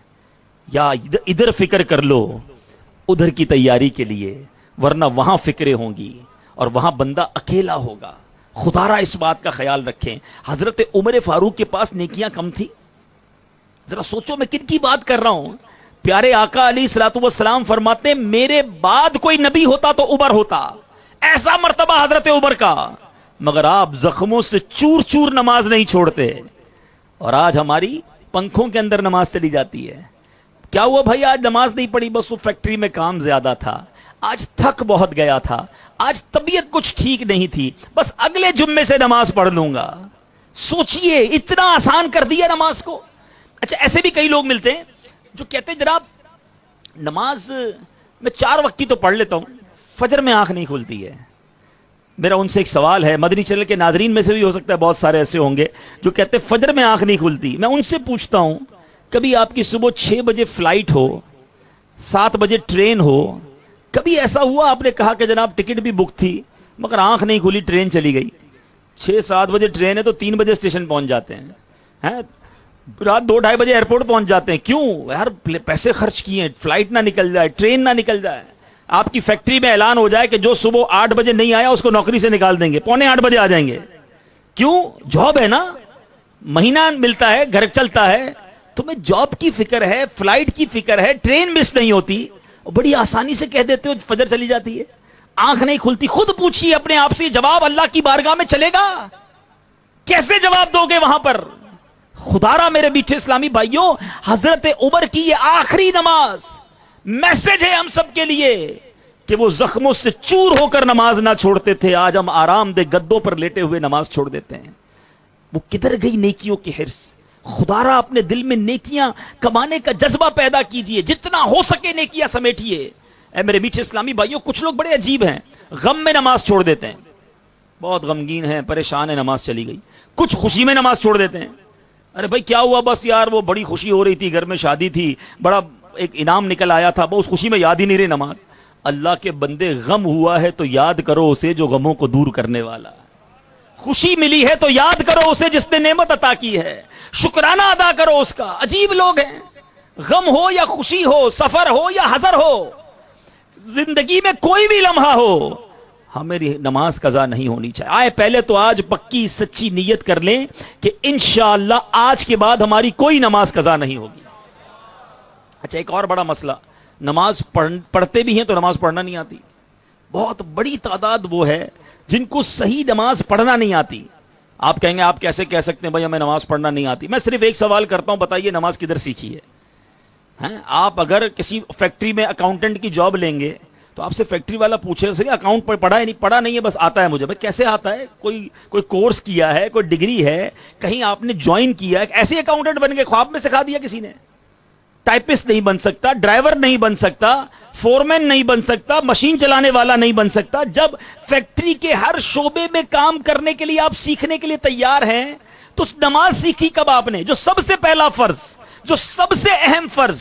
یا ادھر فکر کر لو ادھر کی تیاری کے لیے, ورنہ وہاں فکریں ہوں گی اور وہاں بندہ اکیلا ہوگا. خدا را اس بات کا خیال رکھیں. حضرت عمر فاروق کے پاس نیکیاں کم تھی. ذرا سوچو میں کن کی بات کر رہا ہوں. پیارے آقا علیہ الصلوۃ والسلام فرماتے میرے بعد کوئی نبی ہوتا تو عمر ہوتا. ایسا مرتبہ حضرت عمر کا, مگر آپ زخموں سے چور چور نماز نہیں چھوڑتے. اور آج ہماری پنکھوں کے اندر نماز چلی جاتی ہے. کیا ہوا بھائی, آج نماز نہیں پڑھی, بس وہ فیکٹری میں کام زیادہ تھا, آج تھک بہت گیا تھا, آج طبیعت کچھ ٹھیک نہیں تھی, بس اگلے جمعے سے نماز پڑھ لوں گا. سوچئے اتنا آسان کر دیا نماز کو. اچھا ایسے بھی کئی لوگ ملتے ہیں جو کہتے ہیں جناب نماز میں 4 وقت کی تو پڑھ لیتا ہوں, فجر میں آنکھ نہیں کھلتی ہے. میرا ان سے ایک سوال ہے, مدنی چینل کے ناظرین میں سے بھی ہو سکتا ہے بہت سارے ایسے ہوں گے جو کہتے ہیں فجر میں آنکھ نہیں کھلتی. میں ان سے پوچھتا ہوں کبھی آپ کی صبح 6 بجے فلائٹ ہو, 7 بجے ٹرین ہو, کبھی ایسا ہوا آپ نے کہا کہ جناب ٹکٹ بھی بک تھی مگر آنکھ نہیں کھلی, ٹرین چلی گئی. 6-7 بجے ٹرین ہے تو 3 بجے اسٹیشن پہنچ جاتے ہیں, رات 2-2:30 بجے ایئرپورٹ پہنچ جاتے ہیں. کیوں یار, پیسے خرچ کیے, فلائٹ نہ نکل جائے, ٹرین نہ نکل جائے. آپ کی فیکٹری میں اعلان ہو جائے کہ جو صبح 8 بجے نہیں آیا اس کو نوکری سے نکال دیں گے, 7:45 بجے آ جائیں گے. کیوں, جاب ہے نا, مہینہ ملتا ہے, گھر چلتا ہے. تمہیں جاب کی فکر ہے, فلائٹ کی فکر ہے, ٹرین مس نہیں ہوتی, بڑی آسانی سے کہہ دیتے ہو فجر چلی جاتی ہے, آنکھ نہیں کھلتی. خود پوچھیے اپنے آپ سے, جواب اللہ کی بارگاہ میں چلے گا, کیسے جواب دو گے وہاں پر. خدا را میرے میٹھے اسلامی بھائیوں, حضرت عمر کی یہ آخری نماز میسج ہے ہم سب کے لیے کہ وہ زخموں سے چور ہو کر نماز نہ چھوڑتے تھے، آج ہم آرام دہ گدوں پر لیٹے ہوئے نماز چھوڑ دیتے ہیں۔ وہ کدھر گئی نیکیوں کی حرص؟ خدا را اپنے دل میں نیکیاں کمانے کا جذبہ پیدا کیجئے، جتنا ہو سکے نیکیاں سمیٹیے۔ اے میرے میٹھے اسلامی بھائیوں، کچھ لوگ بڑے عجیب ہیں، غم میں نماز چھوڑ دیتے ہیں، بہت غمگین ہیں، پریشان ہیں، نماز چلی گئی۔ کچھ خوشی میں نماز چھوڑ دیتے ہیں، ارے بھائی کیا ہوا، بس یار وہ بڑی خوشی ہو رہی تھی، گھر میں شادی تھی، بڑا ایک انعام نکل آیا تھا، بس خوشی میں یاد ہی نہیں رہی نماز۔ اللہ کے بندے، غم ہوا ہے تو یاد کرو اسے جو غموں کو دور کرنے والا ہے۔ خوشی ملی ہے تو یاد کرو اسے جس نے نعمت عطا کی ہے، شکرانہ ادا کرو اس کا۔ عجیب لوگ ہیں، غم ہو یا خوشی ہو، سفر ہو یا حضر ہو، زندگی میں کوئی بھی لمحہ ہو، ہماری نماز قضا نہیں ہونی چاہیے۔ آئے پہلے تو آج پکی سچی نیت کر لیں کہ انشاءاللہ آج کے بعد ہماری کوئی نماز قضا نہیں ہوگی۔ اچھا، ایک اور بڑا مسئلہ، نماز پڑھتے بھی ہیں تو نماز پڑھنا نہیں آتی۔ بہت بڑی تعداد وہ ہے جن کو صحیح نماز پڑھنا نہیں آتی۔ آپ کہیں گے آپ کیسے کہہ سکتے ہیں بھائی ہمیں نماز پڑھنا نہیں آتی؟ میں صرف ایک سوال کرتا ہوں، بتائیے نماز کدھر سیکھی ہے؟ آپ اگر کسی فیکٹری میں اکاؤنٹنٹ کی جاب لیں گے تو آپ سے فیکٹری والا پوچھے سر اکاؤنٹ پڑھا ہے؟ نہیں پڑھا نہیں ہے، بس آتا ہے مجھے۔ بھائی کیسے آتا ہے؟ کوئی کورس کیا ہے، کوئی ڈگری ہے، کہیں آپ نے جوائن کیا ہے؟ ایسے اکاؤنٹنٹ بن گئے، خواب میں سکھا دیا کسی نے؟ ٹائپسٹ نہیں بن سکتا، ڈرائیور نہیں بن سکتا، فورمین نہیں بن سکتا، مشین چلانے والا نہیں بن سکتا۔ جب فیکٹری کے ہر شعبے میں کام کرنے کے لیے آپ سیکھنے کے لیے تیار ہیں تو نماز سیکھی کب آپ نے؟ جو سب سے پہلا فرض، جو سب سے اہم فرض،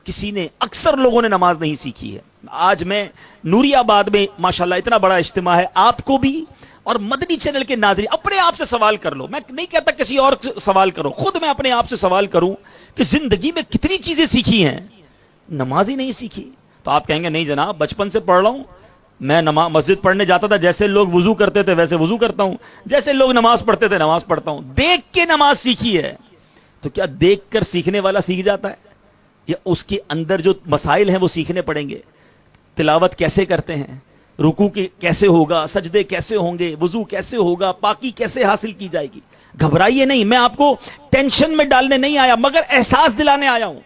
کسی نے، اکثر لوگوں نے نماز نہیں سیکھی ہے۔ آج میں نوری آباد میں ماشاءاللہ اتنا بڑا اجتماع ہے، آپ کو بھی اور مدنی چینل کے ناظرین اپنے آپ سے سوال کر لو۔ میں نہیں کہتا کسی اور سے سوال کرو، خود میں اپنے آپ سے سوال کروں کہ زندگی میں کتنی چیزیں سیکھی ہیں، نماز ہی نہیں سیکھی۔ تو آپ کہیں گے نہیں جناب، بچپن سے پڑھ رہا ہوں میں، مسجد پڑھنے جاتا تھا، جیسے لوگ وضو کرتے تھے ویسے وضو کرتا ہوں، جیسے لوگ نماز پڑھتے تھے نماز پڑھتا ہوں۔ دیکھ کے نماز سیکھی ہے، تو کیا دیکھ کر سیکھنے والا سیکھ جاتا ہے؟ یا اس کے اندر جو مسائل ہیں وہ سیکھنے پڑیں گے؟ تلاوت کیسے کرتے ہیں، رکوع کیسے ہوگا، سجدے کیسے ہوں گے، وضو کیسے ہوگا، پاکی کیسے حاصل کی جائے گی؟ گھبرائیے نہیں، میں آپ کو ٹینشن میں ڈالنے نہیں آیا، مگر احساس دلانے آیا ہوں۔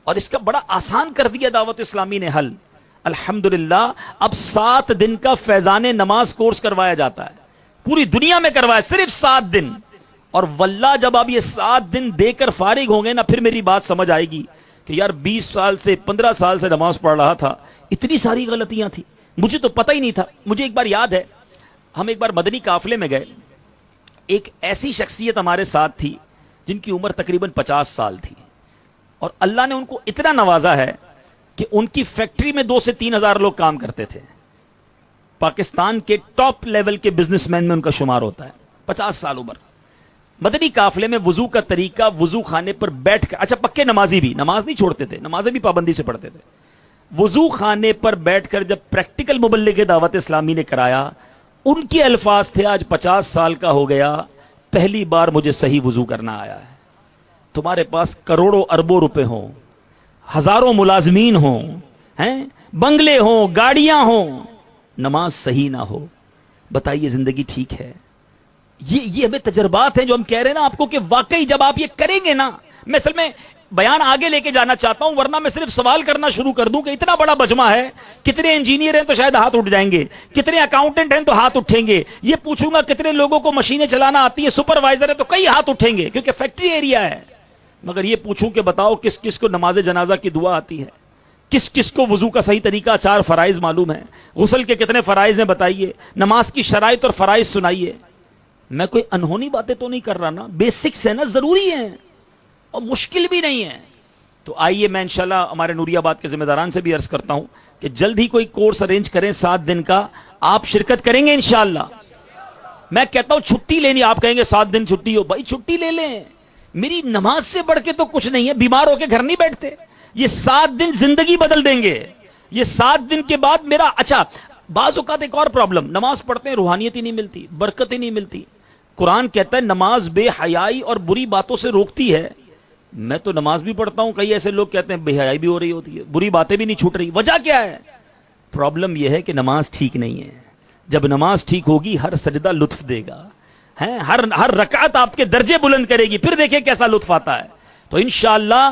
اور اس کا بڑا آسان کر دیا دعوت اسلامی نے حل۔ الحمدللہ اب 7 دن کا فیضان نماز کورس کروایا جاتا ہے، پوری دنیا میں کروایا، صرف 7 دن۔ اور واللہ جب آپ یہ 7 دن دے کر فارغ ہوں گے نا، پھر میری بات سمجھ آئے گی کہ یار 20 سال سے 15 سال سے نماز پڑھ رہا تھا، اتنی ساری غلطیاں تھیں، مجھے تو پتہ ہی نہیں تھا۔ مجھے ایک بار یاد ہے، ہم ایک بار مدنی قافلے میں گئے، ایک ایسی شخصیت ہمارے ساتھ تھی جن کی عمر تقریباً 50 سال تھی، اور اللہ نے ان کو اتنا نوازا ہے کہ ان کی فیکٹری میں 2 سے 3 ہزار لوگ کام کرتے تھے۔ پاکستان کے ٹاپ لیول کے بزنس مین میں ان کا شمار ہوتا ہے، 50 سال عمر۔ مدنی قافلے میں وضو کا طریقہ، وضو خانے پر بیٹھ کر، اچھا پکے نمازی بھی نماز نہیں چھوڑتے تھے، نمازیں بھی پابندی سے پڑھتے تھے، وضو خانے پر بیٹھ کر جب پریکٹیکل مبلغ دعوت اسلامی نے کرایا، ان کے الفاظ تھے آج 50 سال کا ہو گیا، پہلی بار مجھے صحیح وضو کرنا آیا ہے۔ تمہارے پاس کروڑوں اربوں روپے ہوں، ہزاروں ملازمین ہوں، بنگلے ہوں، گاڑیاں ہوں، نماز صحیح نہ ہو، بتائیے زندگی ٹھیک ہے؟ یہ ہمیں تجربات ہیں جو ہم کہہ رہے ہیں نا آپ کو کہ واقعی جب آپ یہ کریں گے نا، میں اصل میں بیان آگے لے کے جانا چاہتا ہوں، ورنہ میں صرف سوال کرنا شروع کر دوں کہ اتنا بڑا مجمع ہے، کتنے انجینئر ہیں تو شاید ہاتھ اٹھ جائیں گے، کتنے اکاؤنٹنٹ ہیں تو ہاتھ اٹھیں گے، یہ پوچھوں گا کتنے لوگوں کو مشینیں چلانا آتی ہے، سپروائزر ہے تو کئی ہاتھ اٹھیں گے کیونکہ فیکٹری ایریا ہے، مگر یہ پوچھوں کہ بتاؤ کس کس کو نماز جنازہ کی دعا آتی ہے، کس کس کو وضو کا صحیح طریقہ، 4 فرائض معلوم ہے، غسل کے کتنے فرائض ہیں بتائیے، نماز کی شرائط اور فرائض سنائیے۔ میں کوئی انہونی باتیں تو نہیں کر رہا نا، بیسکس ہے نا، ضروری ہیں اور مشکل بھی نہیں ہے۔ تو آئیے میں انشاءاللہ ہمارے نوری آباد کے ذمہ داران سے بھی عرض کرتا ہوں کہ جلد ہی کوئی کورس ارینج کریں 7 دن کا، آپ شرکت کریں گے انشاءاللہ۔ میں کہتا ہوں چھٹی لینی، آپ کہیں گے 7 دن چھٹی ہو، بھائی چھٹی لے لیں، میری نماز سے بڑھ کے تو کچھ نہیں ہے، بیمار ہو کے گھر نہیں بیٹھتے، یہ 7 دن زندگی بدل دیں گے۔ یہ 7 دن کے بعد میرا، اچھا بعض اوقات ایک اور پرابلم، نماز پڑھتے ہیں روحانیت ہی نہیں ملتی، برکت ہی نہیں ملتی۔ قرآن کہتا ہے نماز بے حیائی اور بری باتوں سے روکتی ہے۔ میں تو نماز بھی پڑھتا ہوں، کئی ایسے لوگ کہتے ہیں بے حیائی بھی ہو رہی ہوتی ہے، بری باتیں بھی نہیں چھوٹ رہی، وجہ کیا ہے؟ پرابلم یہ ہے کہ نماز ٹھیک نہیں ہے۔ جب نماز ٹھیک ہوگی ہر سجدہ لطف دے گا، ہر رکعت آپ کے درجے بلند کرے گی، پھر دیکھیں کیسا لطف آتا ہے۔ تو انشاءاللہ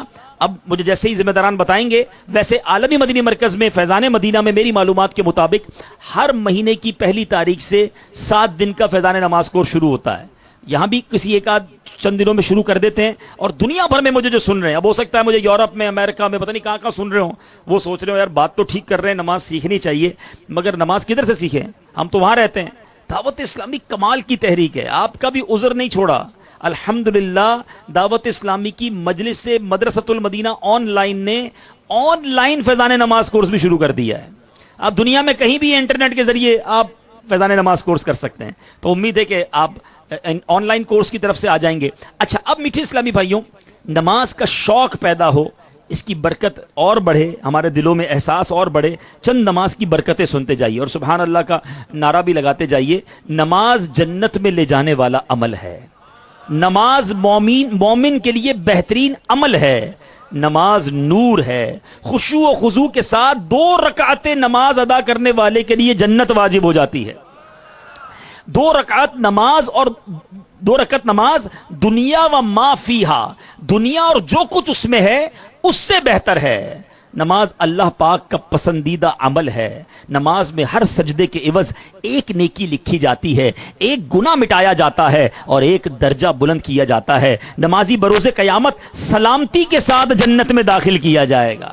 اب مجھے جیسے ہی ذمہ داران بتائیں گے، ویسے عالمی مدنی مرکز میں فیضان مدینہ میں میری معلومات کے مطابق ہر مہینے کی پہلی تاریخ سے 7 دن کا فیضان نماز کورس شروع ہوتا ہے. یہاں بھی کسی ایک آدھ چند دنوں میں شروع کر دیتے ہیں، اور دنیا بھر میں مجھے جو سن رہے ہیں، اب ہو سکتا ہے مجھے یورپ میں، امریکہ میں، پتہ نہیں کہاں سن رہے ہوں، وہ سوچ رہے ہو یار بات تو ٹھیک کر رہے ہیں، نماز سیکھنی چاہیے، مگر نماز کدھر سے سیکھیں؟ ہم تو وہاں رہتے ہیں. دعوت اسلامی کمال کی تحریک ہے، آپ کا بھی عذر نہیں چھوڑا. الحمدللہ دعوت اسلامی کی مجلس سے مدرسۃ المدینہ آن لائن فیضان نماز کورس بھی شروع کر دیا ہے. آپ دنیا میں کہیں بھی انٹرنیٹ کے ذریعے آپ فیضان نماز کورس کر سکتے ہیں. تو امید ہے کہ آپ آن لائن کورس کی طرف سے آ جائیں گے. اچھا، اب میٹھے اسلامی بھائیوں، نماز کا شوق پیدا ہو، اس کی برکت اور بڑھے، ہمارے دلوں میں احساس اور بڑھے، چند نماز کی برکتیں سنتے جائیے اور سبحان اللہ کا نعرہ بھی لگاتے جائیے. نماز جنت میں لے جانے والا عمل ہے. نماز مومن کے لیے بہترین عمل ہے. نماز نور ہے. خشوع و خضوع کے ساتھ 2 رکعتیں نماز ادا کرنے والے کے لیے جنت واجب ہو جاتی ہے. 2 رکعت نماز دنیا و ما فیہا، دنیا اور جو کچھ اس میں ہے اس سے بہتر ہے. نماز اللہ پاک کا پسندیدہ عمل ہے. نماز میں ہر سجدے کے عوض ایک نیکی لکھی جاتی ہے، ایک گناہ مٹایا جاتا ہے اور ایک درجہ بلند کیا جاتا ہے. نمازی بروز قیامت سلامتی کے ساتھ جنت میں داخل کیا جائے گا.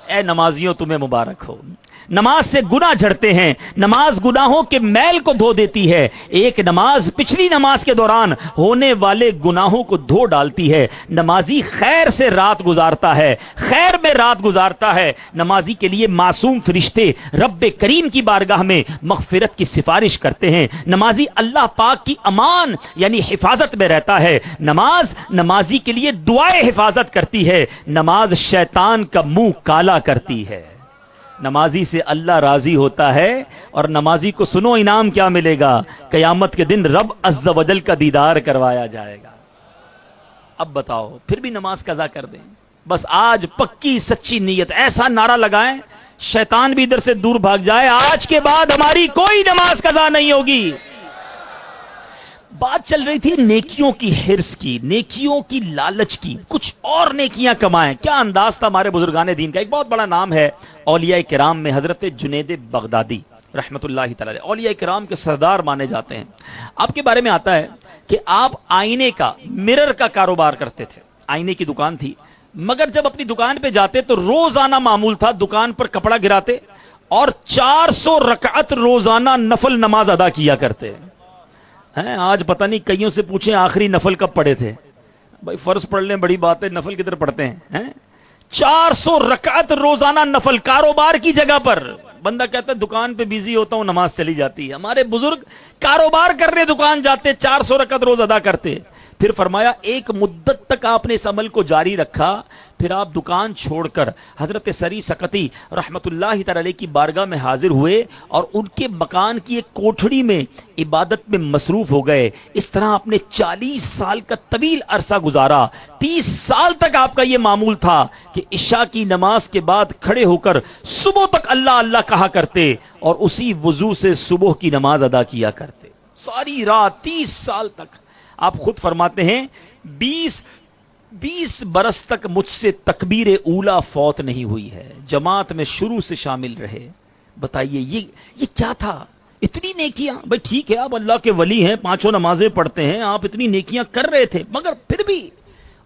اے نمازیوں تمہیں مبارک ہو. نماز سے گناہ جھڑتے ہیں، نماز گناہوں کے میل کو دھو دیتی ہے. ایک نماز پچھلی نماز کے دوران ہونے والے گناہوں کو دھو ڈالتی ہے. نمازی خیر سے رات گزارتا ہے، خیر میں رات گزارتا ہے. نمازی کے لیے معصوم فرشتے رب کریم کی بارگاہ میں مغفرت کی سفارش کرتے ہیں. نمازی اللہ پاک کی امان یعنی حفاظت میں رہتا ہے. نمازی کے لیے دعائے حفاظت کرتی ہے. نماز شیطان کا منہ کالا کرتی ہے. نمازی سے اللہ راضی ہوتا ہے، اور نمازی کو سنو انعام کیا ملے گا. قیامت کے دن رب عز و جل کا دیدار کروایا جائے گا. اب بتاؤ، پھر بھی نماز قضا کر دیں؟ بس آج پکی سچی نیت، ایسا نعرہ لگائیں شیطان بھی ادھر سے دور بھاگ جائے، آج کے بعد ہماری کوئی نماز قضا نہیں ہوگی. بات چل رہی تھی نیکیوں کی حرص کی، نیکیوں کی لالچ کی، کچھ اور نیکیاں کمائیں. کیا انداز تھا ہمارے بزرگان دین کا. ایک بہت بڑا نام ہے اولیاء کرام میں، حضرت جنید بغدادی رحمت اللہ تعالی، اولیاء کرام کے سردار مانے جاتے ہیں. آپ کے بارے میں آتا ہے کہ آپ آئینے کا، مرر کا کاروبار کرتے تھے. آئینے کی دکان تھی، مگر جب اپنی دکان پہ جاتے تو روزانہ معمول تھا دکان پر کپڑا گراتے اور 400 رکعت روزانہ نفل نماز ادا کیا کرتے ہیں. آج پتہ نہیں کئیوں سے پوچھیں آخری نفل کب پڑھے تھے. بھائی فرض پڑھ لیں بڑی بات ہے، نفل کدھر پڑھتے ہیں. 400 رکعت روزانہ نفل، کاروبار کی جگہ پر. بندہ کہتا ہے دکان پہ بیزی ہوتا ہوں، نماز چلی جاتی ہے. ہمارے بزرگ کاروبار کرنے دکان جاتے، 400 رکعت روز ادا کرتے. پھر فرمایا ایک مدت تک آپ نے اس عمل کو جاری رکھا، پھر آپ دکان چھوڑ کر حضرت سری سقطی رحمت اللہ تعالی کی بارگاہ میں حاضر ہوئے اور ان کے مکان کی ایک کوٹھڑی میں عبادت میں مصروف ہو گئے. اس طرح آپ نے 40 سال کا طویل عرصہ گزارا. 30 سال تک آپ کا یہ معمول تھا کہ عشاء کی نماز کے بعد کھڑے ہو کر صبح تک اللہ اللہ کہا کرتے اور اسی وضو سے صبح کی نماز ادا کیا کرتے. ساری رات 30 سال تک. آپ خود فرماتے ہیں 20 برس تک مجھ سے تکبیر اولا فوت نہیں ہوئی ہے، جماعت میں شروع سے شامل رہے. بتائیے یہ کیا تھا؟ اتنی نیکیاں. بھائی ٹھیک ہے آپ اللہ کے ولی ہیں، 5 نمازیں پڑھتے ہیں، آپ اتنی نیکیاں کر رہے تھے، مگر پھر بھی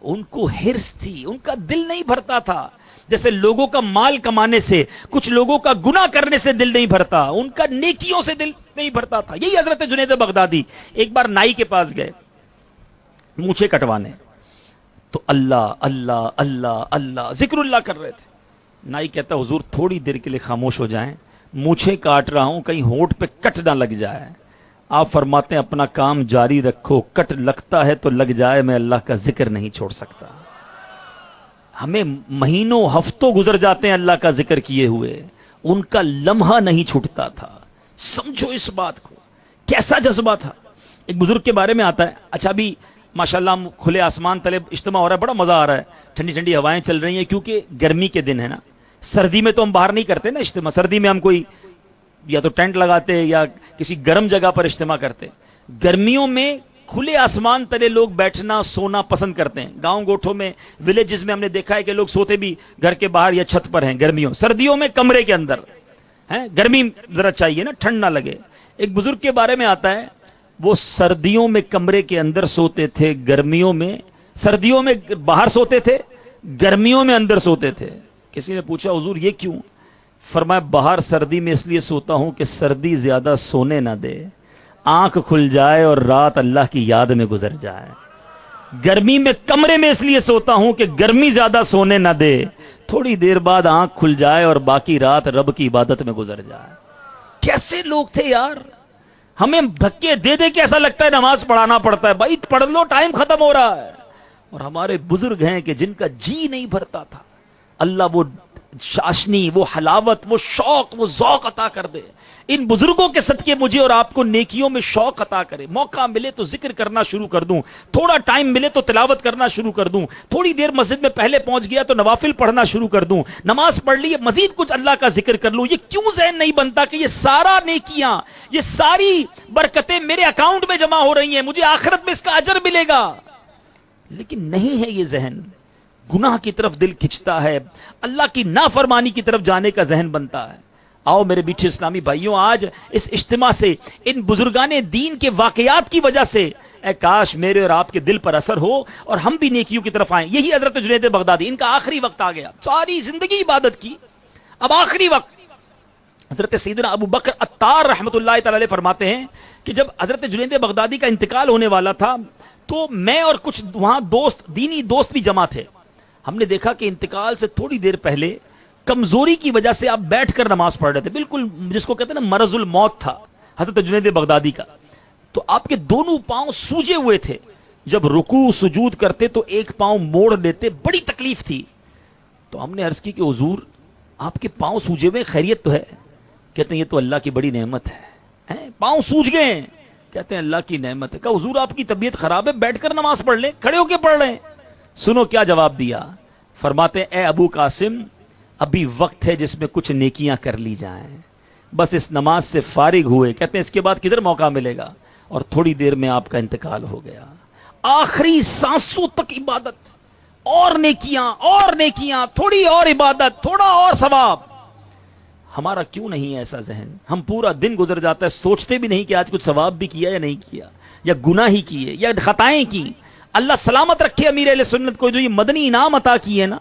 ان کو حرص تھی، ان کا دل نہیں بھرتا تھا. جیسے لوگوں کا مال کمانے سے، کچھ لوگوں کا گناہ کرنے سے دل نہیں بھرتا، ان کا نیکیوں سے دل نہیں بھرتا تھا. یہی حضرت جنید بغدادی ایک بار نائی کے پاس گئے مونچھیں کٹوانے، تو اللہ اللہ اللہ اللہ ذکر اللہ کر رہے تھے. نائی کہتا حضور تھوڑی دیر کے لیے خاموش ہو جائیں، مونچھیں کاٹ رہا ہوں کہیں ہونٹ پہ کٹ نہ لگ جائے. آپ فرماتے ہیں اپنا کام جاری رکھو، کٹ لگتا ہے تو لگ جائے، میں اللہ کا ذکر نہیں چھوڑ سکتا. ہمیں مہینوں ہفتوں گزر جاتے ہیں اللہ کا ذکر کیے ہوئے، ان کا لمحہ نہیں چھوٹتا تھا. سمجھو اس بات کو، کیسا جذبہ تھا. ایک بزرگ کے بارے میں آتا ہے. اچھا ابھی ماشاءاللہ ہم کھلے آسمان تلے اجتماع ہو رہا ہے، بڑا مزہ آ رہا ہے، ٹھنڈی ٹھنڈی ہوائیں چل رہی ہیں، کیونکہ گرمی کے دن ہے نا. سردی میں تو ہم باہر نہیں کرتے نا اجتماع. سردی میں ہم کوئی یا تو ٹینٹ لگاتے یا کسی گرم جگہ پر اجتماع کرتے. گرمیوں میں کھلے آسمان تلے لوگ بیٹھنا سونا پسند کرتے ہیں. گاؤں گوٹھوں میں ولیجز میں ہم نے دیکھا ہے کہ لوگ سوتے بھی گھر کے باہر یا چھت پر ہیں گرمیوں. سردیوں میں کمرے کے اندر ہیں, گرمی ذرا چاہیے نا, ٹھنڈ نہ لگے. ایک بزرگ کے بارے میں آتا ہے وہ سردیوں میں کمرے کے اندر سوتے تھے, گرمیوں میں, سردیوں میں باہر سوتے تھے, گرمیوں میں اندر سوتے تھے. کسی نے پوچھا حضور یہ کیوں؟ فرمایا باہر سردی میں اس لیے سوتا ہوں کہ سردی زیادہ سونے نہ دے, آنکھ کھل جائے اور رات اللہ کی یاد میں گزر جائے. گرمی میں کمرے میں اس لیے سوتا ہوں کہ گرمی زیادہ سونے نہ دے, تھوڑی دیر بعد آنکھ کھل جائے اور باقی رات رب کی عبادت میں گزر جائے. کیسے لوگ تھے یار. ہمیں دھکے دے دے کے ایسا لگتا ہے نماز پڑھانا پڑتا ہے. بھائی پڑھ لو, ٹائم ختم ہو رہا ہے. اور ہمارے بزرگ ہیں کہ جن کا جی نہیں بھرتا تھا, اللہ وہ چاشنی, وہ حلاوت, وہ شوق, وہ ذوق عطا کر دے. ان بزرگوں کے صدقے مجھے اور آپ کو نیکیوں میں شوق عطا کرے. موقع ملے تو ذکر کرنا شروع کر دوں, تھوڑا ٹائم ملے تو تلاوت کرنا شروع کر دوں, تھوڑی دیر مسجد میں پہلے پہنچ گیا تو نوافل پڑھنا شروع کر دوں, نماز پڑھ لی مزید کچھ اللہ کا ذکر کر لوں. یہ کیوں ذہن نہیں بنتا کہ یہ سارا نیکیاں, یہ ساری برکتیں میرے اکاؤنٹ میں جمع ہو رہی ہیں, مجھے آخرت میں اس کا اجر ملے گا. لیکن نہیں ہے یہ ذہن. گناہ کی طرف دل کھنچتا ہے, اللہ کی نافرمانی کی طرف جانے کا ذہن بنتا ہے. آؤ میرے میٹھے اسلامی بھائیوں, آج اس اجتماع سے, ان بزرگان دین کے واقعات کی وجہ سے اے کاش میرے اور آپ کے دل پر اثر ہو اور ہم بھی نیکیوں کی طرف آئیں. یہی حضرت جنید بغدادی, ان کا آخری وقت آ گیا. ساری زندگی عبادت کی, اب آخری وقت. حضرت سیدنا ابو بکر عطار رحمۃ اللہ تعالی علیہ فرماتے ہیں کہ جب حضرت جنید بغدادی کا انتقال ہونے والا تھا تو میں اور کچھ وہاں دوست, دینی دوست بھی جمع تھے. ہم نے دیکھا کہ انتقال سے تھوڑی دیر پہلے کمزوری کی وجہ سے آپ بیٹھ کر نماز پڑھ رہے تھے, بالکل جس کو کہتے ہیں نا مرض الموت تھا حضرت جنید بغدادی کا. تو آپ کے دونوں پاؤں سوجے ہوئے تھے, جب رکوع سجود کرتے تو ایک پاؤں موڑ لیتے, بڑی تکلیف تھی. تو ہم نے عرض کی کہ حضور آپ کے پاؤں سوجے ہوئے, خیریت تو ہے؟ کہتے ہیں یہ تو اللہ کی بڑی نعمت ہے. پاؤں سوج گئے, کہتے ہیں اللہ کی نعمت ہے. کہا حضور آپ کی طبیعت خراب ہے, بیٹھ کر نماز پڑھ لیں, کھڑے ہو کے پڑھ رہے ہیں. سنو کیا جواب دیا. فرماتے اے ابو قاسم, ابھی وقت ہے جس میں کچھ نیکیاں کر لی جائیں, بس اس نماز سے فارغ ہوئے. کہتے ہیں اس کے بعد کدھر موقع ملے گا, اور تھوڑی دیر میں آپ کا انتقال ہو گیا. آخری سانسوں تک عبادت, اور نیکیاں, تھوڑی اور عبادت, تھوڑا اور ثواب. ہمارا کیوں نہیں ہے ایسا ذہن؟ ہم پورا دن گزر جاتا ہے, سوچتے بھی نہیں کہ آج کچھ ثواب بھی کیا یا نہیں کیا, یا گناہ ہی کیے یا خطائیں کی. اللہ سلامت رکھے امیر اہل سنت کو, جو یہ مدنی انعام عطا کیے نا,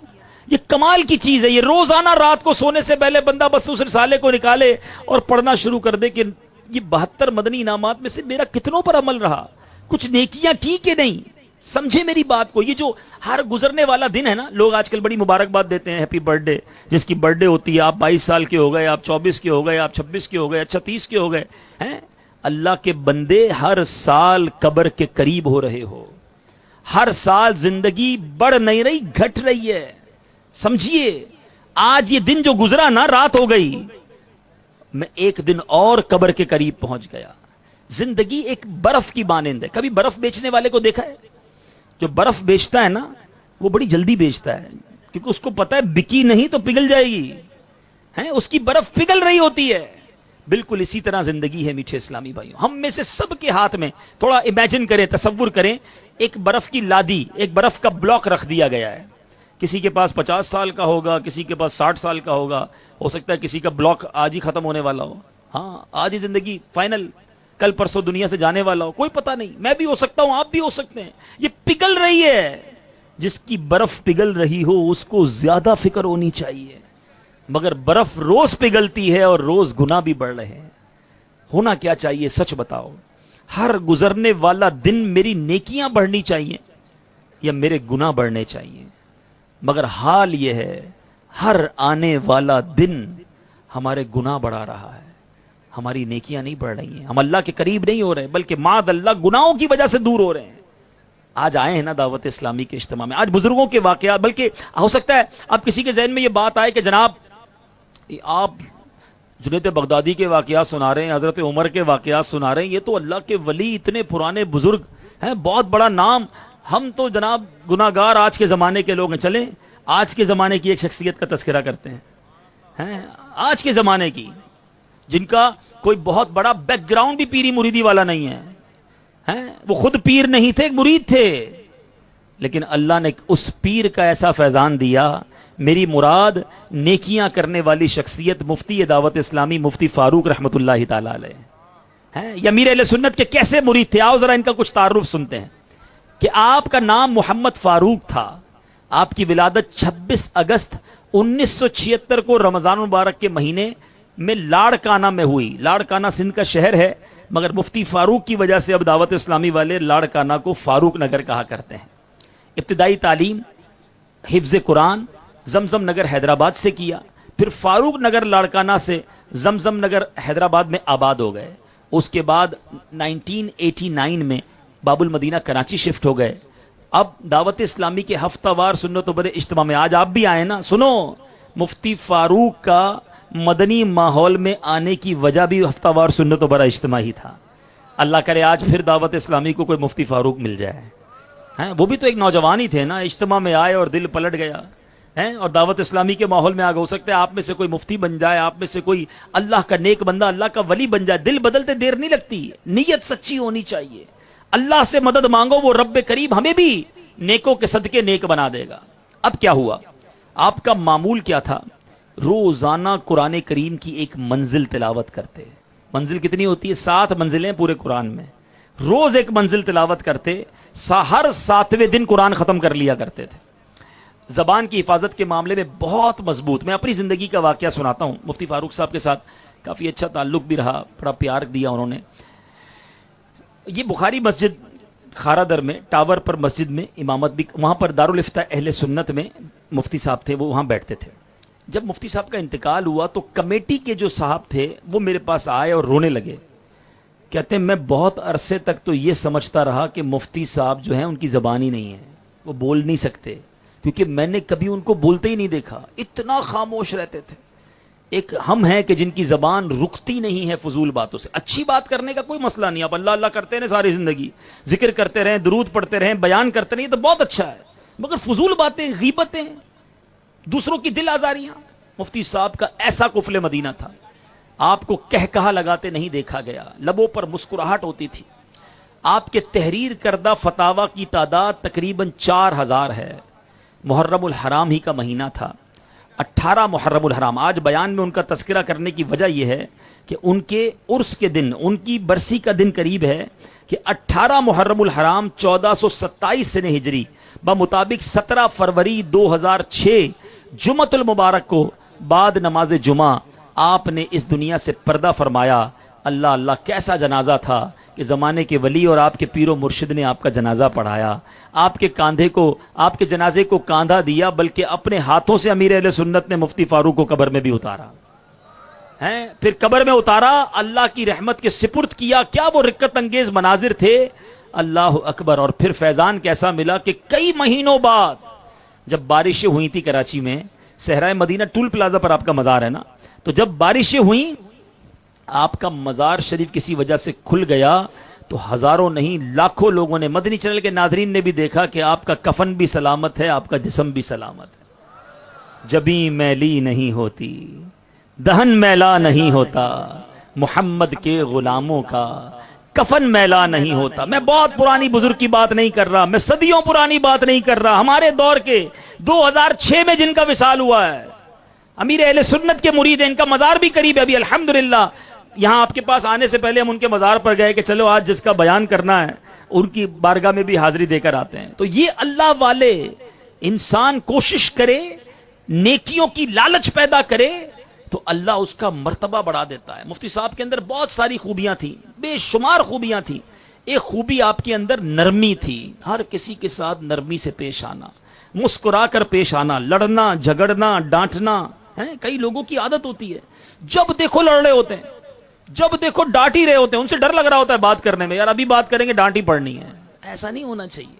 یہ کمال کی چیز ہے. یہ روزانہ رات کو سونے سے پہلے بندہ بس اس رسالے کو نکالے اور پڑھنا شروع کر دے کہ یہ 72 مدنی انعامات میں سے میرا کتنوں پر عمل رہا, کچھ نیکیاں کی کہ نہیں. سمجھے میری بات کو. یہ جو ہر گزرنے والا دن ہے نا, لوگ آج کل بڑی مبارکباد دیتے ہیں, ہیپی برتھ ڈے. جس کی برتھ ڈے ہوتی ہے, آپ 22 سال کے ہو گئے, آپ 24 کے ہو گئے, آپ 26 کے ہو گئے, اچھا 30 کے ہو گئے ہیں. اللہ کے بندے ہر سال قبر کے قریب ہو رہے ہو, ہر سال زندگی بڑھ نہیں رہی, گھٹ رہی ہے. سمجھیے آج یہ دن جو گزرا نا, رات ہو گئی, میں ایک دن اور قبر کے قریب پہنچ گیا. زندگی ایک برف کی مانند ہے. کبھی برف بیچنے والے کو دیکھا ہے؟ جو برف بیچتا ہے نا وہ بڑی جلدی بیچتا ہے, کیونکہ اس کو پتا ہے بکی نہیں تو پگھل جائے گی, اس کی برف پگھل رہی ہوتی ہے. بالکل اسی طرح زندگی ہے میٹھے اسلامی بھائیوں. ہم میں سے سب کے ہاتھ میں, تھوڑا امیجن کریں, تصور کریں, ایک برف کی لادی, ایک برف کا بلاک رکھ دیا گیا ہے. کسی کے پاس 50 سال کا ہوگا, کسی کے پاس 60 سال کا ہوگا, ہو سکتا ہے کسی کا بلاک آج ہی ختم ہونے والا ہو. ہاں آج ہی زندگی فائنل, کل پرسوں دنیا سے جانے والا ہو, کوئی پتہ نہیں. میں بھی ہو سکتا ہوں, آپ بھی ہو سکتے ہیں. یہ پگھل رہی ہے. جس کی برف پگھل رہی ہو اس کو زیادہ فکر ہونی چاہیے, مگر برف روز پگھلتی ہے اور روز گناہ بھی بڑھ رہے ہیں. ہونا کیا چاہیے سچ بتاؤ؟ ہر گزرنے والا دن میری نیکیاں بڑھنی چاہیے یا میرے گناہ بڑھنے چاہیے؟ مگر حال یہ ہے ہر آنے والا دن ہمارے گناہ بڑھا رہا ہے, ہماری نیکیاں نہیں بڑھ رہی ہیں. ہم اللہ کے قریب نہیں ہو رہے, بلکہ معاذ اللہ گناہوں کی وجہ سے دور ہو رہے ہیں. آج آئے ہیں نا دعوت اسلامی کے اجتماع میں, آج بزرگوں کے واقعات, بلکہ ہو سکتا ہے اب کسی کے ذہن میں یہ بات آئے کہ جناب آپ جنید بغدادی کے واقعات سنا رہے ہیں, حضرت عمر کے واقعات سنا رہے ہیں, یہ تو اللہ کے ولی اتنے پرانے بزرگ ہیں, بہت بڑا نام, ہم تو جناب گناہگار آج کے زمانے کے لوگ ہیں. چلیں آج کے زمانے کی ایک شخصیت کا تذکرہ کرتے ہیں, آج کے زمانے کی, جن کا کوئی بہت بڑا بیک گراؤنڈ بھی پیری مریدی والا نہیں ہیں؟ وہ خود پیر نہیں تھے، ایک مرید تھے، لیکن اللہ نے اس پیر کا ایسا فیضان دیا. میری مراد نیکیاں کرنے والی شخصیت مفتی دعوت اسلامی مفتی فاروق رحمت اللہ تعالی علیہ ہیں. یا امیر اہل سنت کے کیسے مرید تھے؟ آؤ ذرا ان کا کچھ تعارف سنتے ہیں. کہ آپ کا نام محمد فاروق تھا، آپ کی ولادت 26 اگست 1976 کو رمضان مبارک کے مہینے میں لاڑکانہ میں ہوئی. لاڑکانہ سندھ کا شہر ہے، مگر مفتی فاروق کی وجہ سے اب دعوت اسلامی والے لاڑکانہ کو فاروق نگر کہا کرتے ہیں. ابتدائی تعلیم حفظ قرآن زمزم نگر حیدرآباد سے کیا، پھر فاروق نگر لاڑکانہ سے زمزم نگر حیدرآباد میں آباد ہو گئے. اس کے بعد 1989 میں باب المدینہ کراچی شفٹ ہو گئے. اب دعوت اسلامی کے ہفتہ وار سنت و برے اجتماع میں آج آپ بھی آئے نا. سنو، مفتی فاروق کا مدنی ماحول میں آنے کی وجہ بھی ہفتہ وار سنت و برا اجتماع ہی تھا. اللہ کرے آج پھر دعوت اسلامی کو کوئی مفتی فاروق مل جائے. وہ بھی تو ایک نوجوان ہی تھے نا، اجتماع میں آئے اور دل پلٹ گیا اور دعوت اسلامی کے ماحول میں آگے. ہو سکتا ہے آپ میں سے کوئی مفتی بن جائے، آپ میں سے کوئی اللہ کا نیک بندہ، اللہ کا ولی بن جائے. دل بدلتے دیر نہیں لگتی، نیت سچی ہونی چاہیے. اللہ سے مدد مانگو، وہ رب کریم ہمیں بھی نیکوں کے صدقے نیک بنا دے گا. اب کیا ہوا؟ آپ کا معمول کیا تھا؟ روزانہ قرآن کریم کی ایک منزل تلاوت کرتے. منزل کتنی ہوتی ہے؟ 7 منزلیں پورے قرآن میں. روز ایک منزل تلاوت کرتے، ہر 7ویں دن قرآن ختم کر لیا کرتے تھے. زبان کی حفاظت کے معاملے میں بہت مضبوط. میں اپنی زندگی کا واقعہ سناتا ہوں. مفتی فاروق صاحب کے ساتھ کافی اچھا تعلق بھی رہا، بڑا پیار دیا انہوں نے. یہ بخاری مسجد خارا در میں ٹاور پر مسجد میں امامت بھی، وہاں پر دارالفتہ اہل سنت میں مفتی صاحب تھے، وہ وہاں بیٹھتے تھے. جب مفتی صاحب کا انتقال ہوا تو کمیٹی کے جو صاحب تھے وہ میرے پاس آئے اور رونے لگے. کہتے ہیں میں بہت عرصے تک تو یہ سمجھتا رہا کہ مفتی صاحب جو ہیں ان کی زبان ہی نہیں ہے، وہ بول نہیں سکتے، کیونکہ میں نے کبھی ان کو بولتے ہی نہیں دیکھا. اتنا خاموش رہتے تھے. ایک ہم ہیں کہ جن کی زبان رکتی نہیں ہے فضول باتوں سے. اچھی بات کرنے کا کوئی مسئلہ نہیں، آپ اللہ اللہ کرتے رہیں ساری زندگی، ذکر کرتے رہیں، درود پڑھتے رہیں، بیان کرتے رہیں، یہ تو بہت اچھا ہے. مگر فضول باتیں، غیبتیں، دوسروں کی دل آزاریاں. مفتی صاحب کا ایسا قفل مدینہ تھا، آپ کو کہا لگاتے نہیں دیکھا گیا. لبوں پر مسکراہٹ ہوتی تھی. آپ کے تحریر کردہ فتاوا کی تعداد تقریباً 4000 ہے. محرم الحرام ہی کا مہینہ تھا، 18 محرم الحرام. آج بیان میں ان کا تذکرہ کرنے کی وجہ یہ ہے کہ ان کے عرس کے دن، ان کی برسی کا دن قریب ہے کہ 18 محرم الحرام 1427 سنہ ہجری بمطابق 17 فروری 2006 جمعۃ المبارک کو بعد نماز جمعہ آپ نے اس دنیا سے پردہ فرمایا. اللہ اللہ، کیسا جنازہ تھا کہ زمانے کے ولی اور آپ کے پیر و مرشد نے آپ کا جنازہ پڑھایا. آپ کے کاندھے کو، آپ کے جنازے کو کاندھا دیا، بلکہ اپنے ہاتھوں سے امیر اہل سنت نے مفتی فاروق کو قبر میں بھی اتارا ہے. پھر قبر میں اتارا، اللہ کی رحمت کے سپرد کیا. کیا وہ رقت انگیز مناظر تھے! اللہ اکبر. اور پھر فیضان کیسا ملا کہ کئی مہینوں بعد جب بارشیں ہوئی تھی کراچی میں، صحرائے مدینہ ٹول پلازا پر آپ کا مزار ہے نا، تو جب بارشیں ہوئیں آپ کا مزار شریف کسی وجہ سے کھل گیا تو ہزاروں نہیں لاکھوں لوگوں نے، مدنی چینل کے ناظرین نے بھی دیکھا کہ آپ کا کفن بھی سلامت ہے، آپ کا جسم بھی سلامت ہے. جبیں میلی نہیں ہوتی، دہن میلا نہیں ہوتا، محمد کے غلاموں کا کفن میلا نہیں ہوتا. میں بہت پرانی بزرگ کی بات نہیں کر رہا، میں صدیوں پرانی بات نہیں کر رہا. ہمارے دور کے 2006 میں جن کا وصال ہوا ہے، امیر اہل سنت کے مرید ہیں، ان کا مزار بھی قریب ہے. ابھی الحمدللہ یہاں آپ کے پاس آنے سے پہلے ہم ان کے مزار پر گئے کہ چلو آج جس کا بیان کرنا ہے ان کی بارگاہ میں بھی حاضری دے کر آتے ہیں. تو یہ اللہ والے، انسان کوشش کرے، نیکیوں کی لالچ پیدا کرے تو اللہ اس کا مرتبہ بڑھا دیتا ہے. مفتی صاحب کے اندر بہت ساری خوبیاں تھیں، بے شمار خوبیاں تھیں. ایک خوبی آپ کے اندر نرمی تھی، ہر کسی کے ساتھ نرمی سے پیش آنا، مسکرا کر پیش آنا، لڑنا جھگڑنا ڈانٹنا. کئی لوگوں کی عادت ہوتی ہے جب دیکھو لڑ رہے ہوتے ہیں، جب دیکھو ڈانٹ ہی رہے ہوتے ہیں، ان سے ڈر لگ رہا ہوتا ہے بات کرنے میں، یار ابھی بات کریں گے ڈانٹ ہی پڑنی ہے. ایسا نہیں ہونا چاہیے.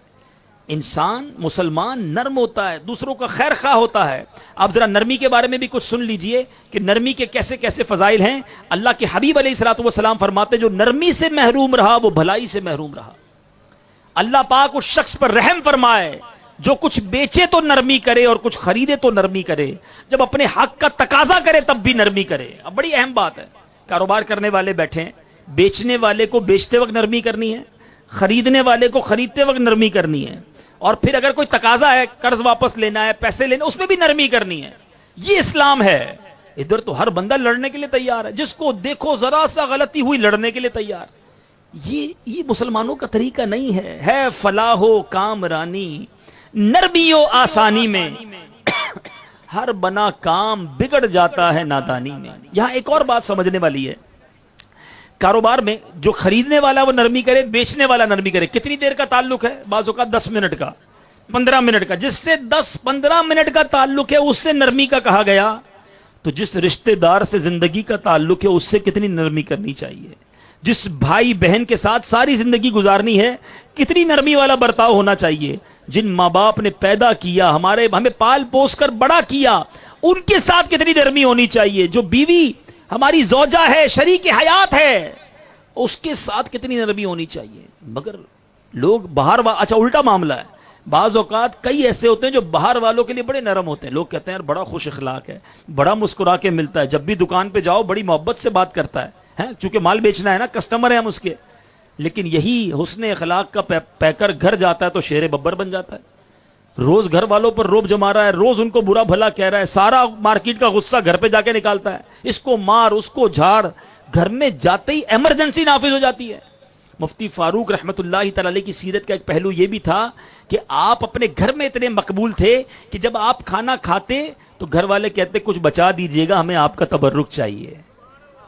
انسان مسلمان نرم ہوتا ہے، دوسروں کا خیر خواہ ہوتا ہے. آپ ذرا نرمی کے بارے میں بھی کچھ سن لیجئے کہ نرمی کے کیسے کیسے فضائل ہیں. اللہ کے حبیب علیہ الصلوۃ والسلام فرماتے جو نرمی سے محروم رہا وہ بھلائی سے محروم رہا. اللہ پاک اس شخص پر رحم فرمائے جو کچھ بیچے تو نرمی کرے اور کچھ خریدے تو نرمی کرے، جب اپنے حق کا تقاضا کرے تب بھی نرمی کرے. اب بڑی اہم بات ہے. کاروبار کرنے والے بیٹھے ہیں، بیچنے والے کو بیچتے وقت نرمی کرنی ہے، خریدنے والے کو خریدتے وقت نرمی کرنی ہے، اور پھر اگر کوئی تقاضا ہے، قرض واپس لینا ہے، پیسے لینے، اس میں بھی نرمی کرنی ہے. یہ اسلام ہے. ادھر تو ہر بندہ لڑنے کے لیے تیار ہے، جس کو دیکھو ذرا سا غلطی ہوئی لڑنے کے لیے تیار. یہ مسلمانوں کا طریقہ نہیں ہے فلاح و کامرانی نرمی و آسانی میں. ہر بنا کام بگڑ جاتا ہے نادانی میں. یہاں ایک اور بات سمجھنے والی ہے. کاروبار میں جو خریدنے والا وہ نرمی کرے، بیچنے والا نرمی کرے. کتنی دیر کا تعلق ہے؟ بعض اوقات 10 منٹ کا، 15 منٹ کا. جس سے 10-15 منٹ کا تعلق ہے اس سے نرمی کا کہا گیا، تو جس رشتہ دار سے زندگی کا تعلق ہے اس سے کتنی نرمی کرنی چاہیے. جس بھائی بہن کے ساتھ ساری زندگی گزارنی ہے کتنی نرمی والا برتاؤ ہونا چاہیے. جن ماں باپ نے پیدا کیا، ہمیں پال پوس کر بڑا کیا، ان کے ساتھ کتنی نرمی ہونی چاہیے. جو بیوی ہماری زوجہ ہے، شریک حیات ہے، اس کے ساتھ کتنی نرمی ہونی چاہیے. مگر لوگ باہر اچھا الٹا معاملہ ہے. بعض اوقات کئی ایسے ہوتے ہیں جو باہر والوں کے لیے بڑے نرم ہوتے ہیں. لوگ کہتے ہیں یار بڑا خوش اخلاق ہے، بڑا مسکرا کے ملتا ہے، جب بھی دکان پہ جاؤ بڑی محبت سے بات کرتا ہے، چونکہ مال بیچنا ہے نا، کسٹمر ہیں ہم اس کے. لیکن یہی حسن اخلاق کا پیکر گھر جاتا ہے تو شیر ببر بن جاتا ہے. روز گھر والوں پر روب جما رہا ہے، روز ان کو برا بھلا کہہ رہا ہے، سارا مارکیٹ کا غصہ گھر پہ جا کے نکالتا ہے. اس کو مار، اس کو جھاڑ. گھر میں جاتے ہی ایمرجنسی نافذ ہو جاتی ہے. مفتی فاروق رحمت اللہ تعالی علیہ کی سیرت کا ایک پہلو یہ بھی تھا کہ آپ اپنے گھر میں اتنے مقبول تھے کہ جب آپ کھانا کھاتے تو گھر والے کہتے کچھ بچا دیجئے گا، ہمیں آپ کا تبرک چاہیے.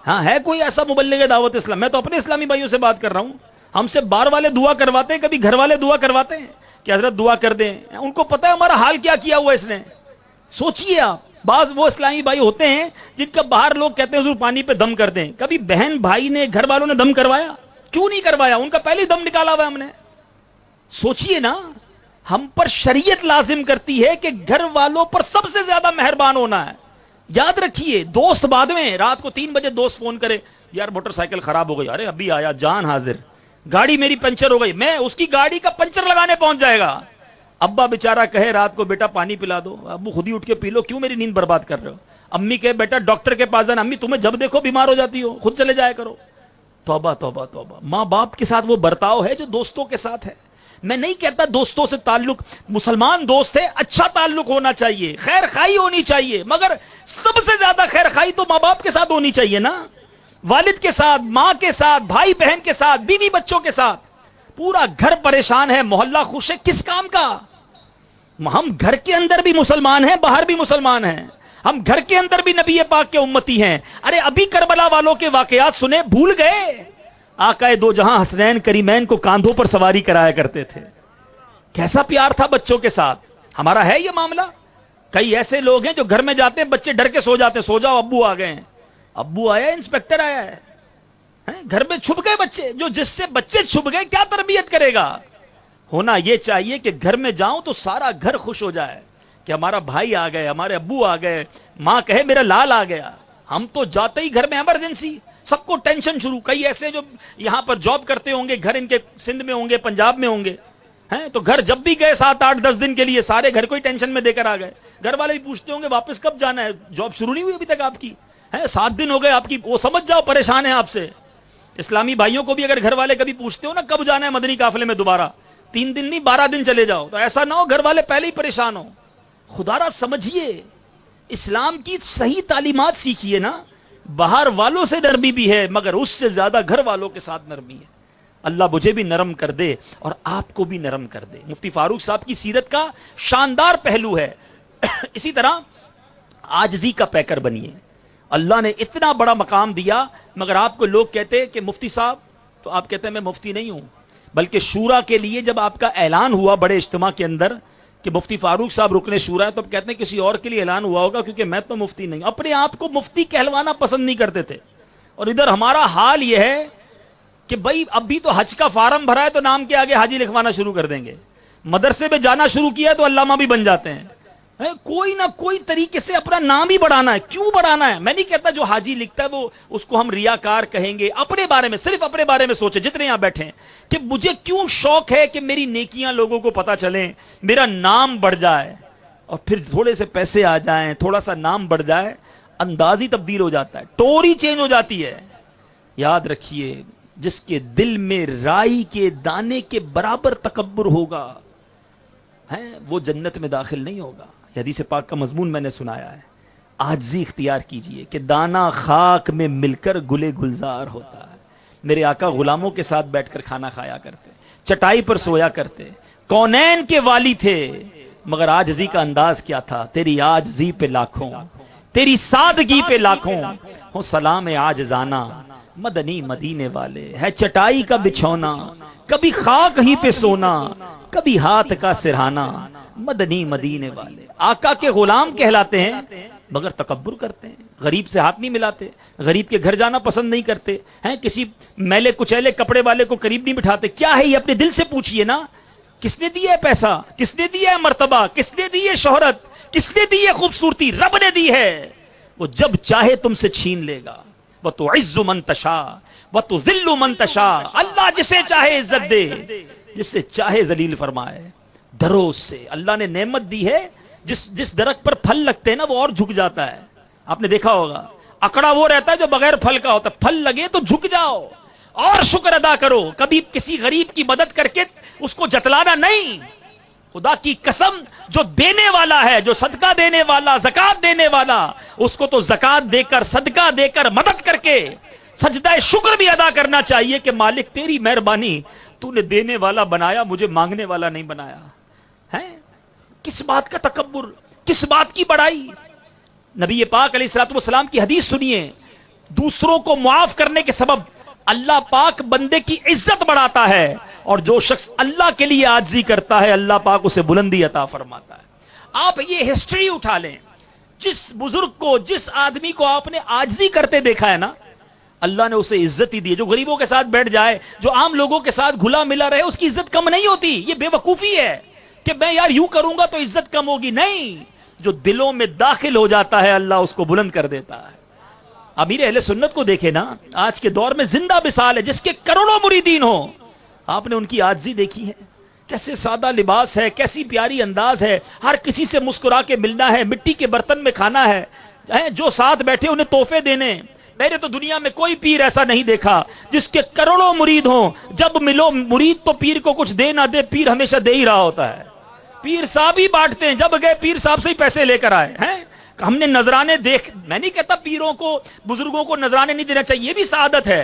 ہاں ہے کوئی ایسا مبلغ دعوت اسلام؟ میں تو اپنے اسلامی بھائیوں سے بات کر رہا ہوں. ہم سے بار والے دعا کرواتے ہیں، کبھی گھر والے دعا کرواتے ہیں کہ حضرت دعا کر دیں. ان کو پتہ ہے ہمارا حال کیا کیا ہوا اس نے. سوچئے آپ، بعض وہ اسلامی بھائی ہوتے ہیں جن کا باہر لوگ کہتے ہیں حضور پانی پہ دم کر دیں. کبھی بہن بھائی نے، گھر والوں نے دم کروایا؟ کیوں نہیں کروایا؟ ان کا پہلے دم نکالا ہوا ہم نے. سوچئے نا، ہم پر شریعت لازم کرتی ہے کہ گھر والوں پر سب سے زیادہ مہربان ہونا ہے. یاد رکھیے، دوست بعد میں. رات کو 3 بجے دوست فون کرے، یار موٹر سائیکل خراب ہو گئی، ارے ابھی آیا، جان حاضر. گاڑی میری پنچر ہو گئی، میں اس کی گاڑی کا پنچر لگانے پہنچ جائے گا. ابا بیچارہ کہے رات کو بیٹا پانی پلا دو، ابو خود ہی اٹھ کے پی لو، کیوں میری نیند برباد کر رہے ہو. امی کہے بیٹا ڈاکٹر کے پاس جانا، امی تمہیں جب دیکھو بیمار ہو جاتی ہو، خود چلے جایا کرو. توبہ توبہ توبہ. ماں باپ کے ساتھ وہ برتاؤ ہے جو دوستوں کے ساتھ ہے. میں نہیں کہتا دوستوں سے تعلق، مسلمان دوست ہے اچھا تعلق ہونا چاہیے، خیر خائی ہونی چاہیے، مگر سب سے زیادہ خیر خائی تو ماں باپ کے ساتھ ہونی چاہیے نا. والد کے ساتھ، ماں کے ساتھ، بھائی بہن کے ساتھ، بیوی بچوں کے ساتھ. پورا گھر پریشان ہے، محلہ خوش ہے، کس کام کا؟ ہم گھر کے اندر بھی مسلمان ہیں، باہر بھی مسلمان ہیں. ہم گھر کے اندر بھی نبی پاک کے امتی ہیں. ارے ابھی کربلا والوں کے واقعات سنے، بھول گئے؟ آقا دو جہاں حسنین کریمین کو کاندھوں پر سواری کرایا کرتے تھے. کیسا پیار تھا بچوں کے ساتھ. ہمارا ہے یہ معاملہ؟ کئی ایسے لوگ ہیں جو گھر میں جاتے ہیں بچے ڈر کے سو جاتے ہیں، سو جاؤ ابو آ گئے ہیں. ابو آیا، انسپیکٹر آیا ہے. گھر میں چھپ گئے بچے. جو جس سے بچے چھپ گئے کیا تربیت کرے گا؟ ہونا یہ چاہیے کہ گھر میں جاؤں تو سارا گھر خوش ہو جائے کہ ہمارا بھائی آ گئے، ہمارے ابو آ گئے، ماں کہے میرا لال آ گیا. ہم تو جاتے ہی گھر میں ایمرجنسی، سب کو ٹینشن شروع. کئی ایسے جو یہاں پر جاب کرتے ہوں گے، گھر ان کے سندھ میں ہوں گے، پنجاب میں ہوں گے، تو گھر جب بھی گئے 7-8-10 دن کے لیے سارے گھر کو ہی ٹینشن میں دے کر آ گئے. گھر والے بھی پوچھتے ہوں گے واپس کب جانا ہے، جاب شروع نہیں ہوئی ابھی تک آپ کی، 7 دن ہو گئے آپ کی. وہ سمجھ جاؤ پریشان ہیں آپ سے. اسلامی بھائیوں کو بھی اگر گھر والے کبھی پوچھتے ہو نا کب جانا ہے مدنی قافلے میں دوبارہ، 3 دن نہیں 12 دن چلے جاؤ، تو ایسا نہ ہو گھر والے پہلے ہی پریشان ہو. خدا را سمجھیے، اسلام کی صحیح تعلیمات سیکھیے نا. باہر والوں سے نرمی بھی ہے مگر اس سے زیادہ گھر والوں کے ساتھ نرمی ہے. اللہ مجھے بھی نرم کر دے اور آپ کو بھی نرم کر دے. مفتی فاروق صاحب کی سیرت کا شاندار پہلو ہے. اسی طرح عاجزی کا پیکر بنیے. اللہ نے اتنا بڑا مقام دیا مگر آپ کو لوگ کہتے کہ مفتی صاحب، تو آپ کہتے ہیں میں مفتی نہیں ہوں. بلکہ شورا کے لیے جب آپ کا اعلان ہوا بڑے اجتماع کے اندر کہ مفتی فاروق صاحب رکن شورا ہے، تو اب کہتے ہیں کسی اور کے لیے اعلان ہوا ہوگا کیونکہ میں تو مفتی نہیں. اپنے آپ کو مفتی کہلوانا پسند نہیں کرتے تھے. اور ادھر ہمارا حال یہ ہے کہ بھائی ابھی تو حج کا فارم بھرا ہے تو نام کے آگے حاجی لکھوانا شروع کر دیں گے. مدرسے میں جانا شروع کیا ہے تو علامہ بھی بن جاتے ہیں. کوئی نہ کوئی طریقے سے اپنا نام ہی بڑھانا ہے. کیوں بڑھانا ہے؟ میں نہیں کہتا جو حاجی لکھتا ہے وہ اس کو ہم ریاکار کہیں گے. اپنے بارے میں، صرف اپنے بارے میں سوچے جتنے یہاں بیٹھے ہیں کہ مجھے کیوں شوق ہے کہ میری نیکیاں لوگوں کو پتہ چلیں، میرا نام بڑھ جائے. اور پھر تھوڑے سے پیسے آ جائیں، تھوڑا سا نام بڑھ جائے، انداز ہی تبدیل ہو جاتا ہے، ٹور ہی چینج ہو جاتی ہے. یاد رکھیے جس کے دل میں رائی کے دانے کے برابر تکبر ہوگا وہ جنت میں داخل نہیں ہوگا. یہ حدیث پاک کا مضمون میں نے سنایا ہے. عاجزی اختیار کیجئے کہ دانہ خاک میں مل کر گلے گلزار ہوتا ہے. میرے آقا غلاموں کے ساتھ بیٹھ کر کھانا کھایا کرتے, چٹائی پر سویا کرتے, کونین کے والی تھے, مگر عاجزی کا انداز کیا تھا؟ تیری عاجزی پہ لاکھوں, تیری سادگی پہ لاکھوں ہو سلام عاجزانہ. مدنی مدینے والے ہے چٹائی کا بچھونا, کبھی خاک ہی پہ سونا, کبھی ہاتھ کا سرہانا. مدنی مدینے والے آقا کے غلام کہلاتے ہیں مگر تکبر کرتے ہیں, غریب سے ہاتھ نہیں ملاتے, غریب کے گھر جانا پسند نہیں کرتے ہیں, کسی میلے کچیلے کپڑے والے کو قریب نہیں بٹھاتے. کیا ہے یہ؟ اپنے دل سے پوچھئے نا, کس نے دیا ہے پیسہ؟ کس نے دیا ہے مرتبہ؟ کس نے دی ہے شہرت؟ کس نے دی ہے خوبصورتی؟ رب نے دی ہے. وہ جب چاہے تم سے چھین لے گا. وَتُعِزُّ مَن تَشَاءُ وَتُذِلُّ مَن تَشَاءُ. اللہ جسے چاہے عزت دے, جسے چاہے ذلیل فرمائے. ڈرو اس سے. اللہ نے نعمت دی ہے, جس درخت پر پھل لگتے ہیں نا وہ اور جھک جاتا ہے. آپ نے دیکھا ہوگا اکڑا وہ رہتا ہے جو بغیر پھل کا ہوتا ہے. پھل لگے تو جھک جاؤ اور شکر ادا کرو. کبھی کسی غریب کی مدد کر کے اس کو جتلانا نہیں. خدا کی قسم, جو دینے والا ہے, جو صدقہ دینے والا, زکات دینے والا, اس کو تو زکات دے کر, صدقہ دے کر, مدد کر کے سجدہ شکر بھی ادا کرنا چاہیے کہ مالک تیری مہربانی, تو نے دینے والا بنایا, مجھے مانگنے والا نہیں بنایا ہے. کس بات کا تکبر, کس بات کی بڑائی. نبی پاک علیہ الصلوۃ والسلام کی حدیث سنیے, دوسروں کو معاف کرنے کے سبب اللہ پاک بندے کی عزت بڑھاتا ہے, اور جو شخص اللہ کے لیے عاجزی کرتا ہے اللہ پاک اسے بلندی عطا فرماتا ہے. آپ یہ ہسٹری اٹھا لیں, جس بزرگ کو, جس آدمی کو آپ نے عاجزی کرتے دیکھا ہے نا, اللہ نے اسے عزت ہی دی. جو غریبوں کے ساتھ بیٹھ جائے, جو عام لوگوں کے ساتھ گھلا ملا رہے, اس کی عزت کم نہیں ہوتی. یہ بے وقوفی ہے کہ میں یار یوں کروں گا تو عزت کم ہوگی. نہیں, جو دلوں میں داخل ہو جاتا ہے اللہ اس کو بلند کر دیتا ہے. امیر اہل سنت کو دیکھے نا, آج کے دور میں زندہ مثال ہے, جس کے کروڑوں مریدین ہوں. آپ نے ان کی عاجزی دیکھی ہے, کیسے سادہ لباس ہے, کیسی پیاری انداز ہے, ہر کسی سے مسکرا کے ملنا ہے, مٹی کے برتن میں کھانا ہے, جو ساتھ بیٹھے انہیں تحفے دینے. میں نے تو دنیا میں کوئی پیر ایسا نہیں دیکھا جس کے کروڑوں مرید ہوں, جب ملو مرید تو پیر کو کچھ دے نہ دے, پیر ہمیشہ دے ہی رہا ہوتا ہے. پیر صاحب ہی بانٹتے ہیں, جب گئے پیر صاحب سے ہی پیسے لے کر آئے ہیں. ہم نے نذرانے دیکھ, میں نہیں کہتا پیروں کو, بزرگوں کو نذرانے نہیں دینا چاہیے, یہ بھی سعادت ہے,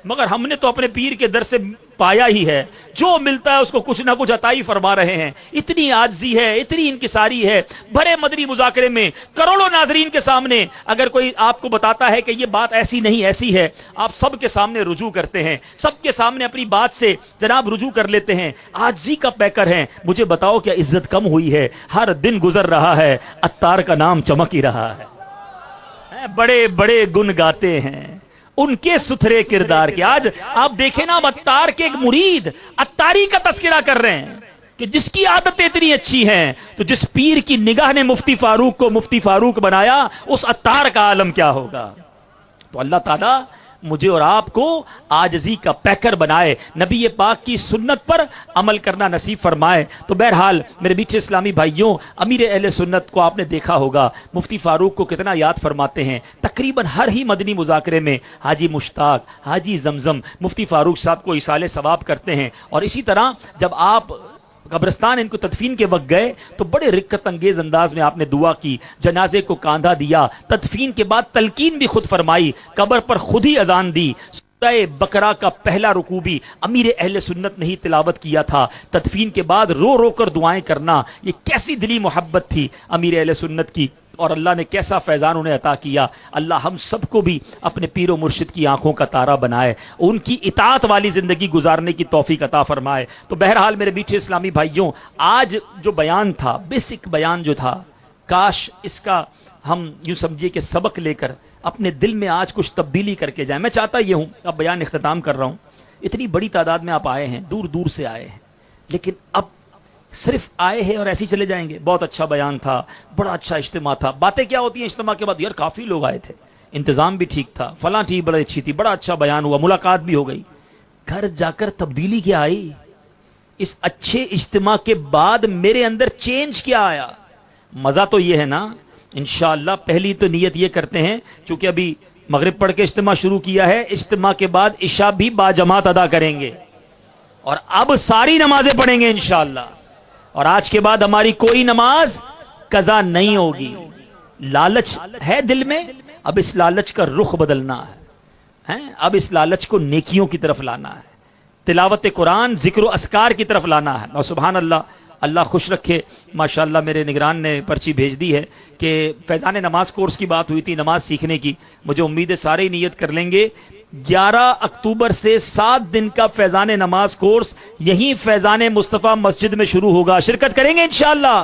مگر ہم نے تو اپنے پیر کے در سے پایا ہی ہے, جو ملتا ہے اس کو کچھ نہ کچھ عطا ہی فرما رہے ہیں. اتنی عاجزی ہے, اتنی انکساری ہے. بھرے مدنی مذاکرے میں کروڑوں ناظرین کے سامنے اگر کوئی آپ کو بتاتا ہے کہ یہ بات ایسی نہیں ایسی ہے, آپ سب کے سامنے رجوع کرتے ہیں, سب کے سامنے اپنی بات سے جناب رجوع کر لیتے ہیں. عاجزی کا پیکر ہیں. مجھے بتاؤ کیا عزت کم ہوئی ہے؟ ہر دن گزر رہا ہے, عطار کا نام چمک ہی رہا ہے. بڑے بڑے گن گاتے ہیں ان کے ستھرے کردار کے. آج آپ دیکھیں نا, عطار کے ایک مرید عطاری کا تذکرہ کر رہے ہیں کہ جس کی عادتیں اتنی اچھی ہیں, تو جس پیر کی نگاہ نے مفتی فاروق کو مفتی فاروق بنایا, اس عطار کا عالم کیا ہوگا. تو اللہ تعالیٰ مجھے اور آپ کو عاجزی کا پیکر بنائے, نبی پاک کی سنت پر عمل کرنا نصیب فرمائے. تو بہرحال میرے میٹھے اسلامی بھائیوں, امیر اہل سنت کو آپ نے دیکھا ہوگا, مفتی فاروق کو کتنا یاد فرماتے ہیں. تقریباً ہر ہی مدنی مذاکرے میں حاجی مشتاق, حاجی زمزم, مفتی فاروق صاحب کو اصالے ثواب کرتے ہیں. اور اسی طرح جب آپ قبرستان ان کو تدفین کے وقت گئے تو بڑے رقت انگیز انداز میں آپ نے دعا کی, جنازے کو کاندھا دیا, تدفین کے بعد تلقین بھی خود فرمائی, قبر پر خود ہی اذان دی. سورہ بقرہ کا پہلا رکوع بھی امیر اہل سنت نے ہی تلاوت کیا تھا. تدفین کے بعد رو رو کر دعائیں کرنا, یہ کیسی دلی محبت تھی امیر اہل سنت کی, اور اللہ نے کیسا فیضان انہیں عطا کیا. اللہ ہم سب کو بھی اپنے پیر و مرشد کی آنکھوں کا تارا بنائے, ان کی اطاعت والی زندگی گزارنے کی توفیق عطا فرمائے. تو بہرحال میرے میٹھے اسلامی بھائیوں, آج جو بیان تھا, بیسک بیان جو تھا, کاش اس کا ہم یوں سمجھیے کہ سبق لے کر اپنے دل میں آج کچھ تبدیلی کر کے جائیں. میں چاہتا یہ ہوں, اب بیان اختتام کر رہا ہوں, اتنی بڑی تعداد میں آپ آئے ہیں, دور دور سے آئے ہیں, لیکن اب صرف آئے ہیں اور ایسے ہی چلے جائیں گے. بہت اچھا بیان تھا, بڑا اچھا اجتماع تھا. باتیں کیا ہوتی ہیں اجتماع کے بعد؟ یار کافی لوگ آئے تھے, انتظام بھی ٹھیک تھا, فلاں ٹھیک, بڑی اچھی تھی, بڑا اچھا بیان ہوا, ملاقات بھی ہو گئی. گھر جا کر تبدیلی کیا آئی؟ اس اچھے اجتماع کے بعد میرے اندر چینج کیا آیا؟ مزہ تو یہ ہے نا, انشاءاللہ پہلی تو نیت یہ کرتے ہیں, چونکہ ابھی مغرب پڑھ کے اجتماع شروع کیا ہے، اجتماع کے بعد عشاء بھی باجماعت ادا کریں گے، اور اب ساری نمازیں پڑھیں گے انشاءاللہ، اور آج کے بعد ہماری کوئی نماز قضا نہیں ہوگی۔ لالچ ہے دل میں، اب اس لالچ کا رخ بدلنا ہے، اب اس لالچ کو نیکیوں کی طرف لانا ہے، تلاوت قرآن، ذکر و اذکار کی طرف لانا ہے۔ اور سبحان اللہ، اللہ خوش رکھے، ماشاءاللہ میرے نگران نے پرچی بھیج دی ہے کہ فیضان نماز کورس کی بات ہوئی تھی، نماز سیکھنے کی، مجھے امید ہے سارے ہی نیت کر لیں گے 11 اکتوبر سے 7 دن کا فیضان نماز کورس یہیں فیضان مصطفیٰ مسجد میں شروع ہوگا، شرکت کریں گے انشاءاللہ۔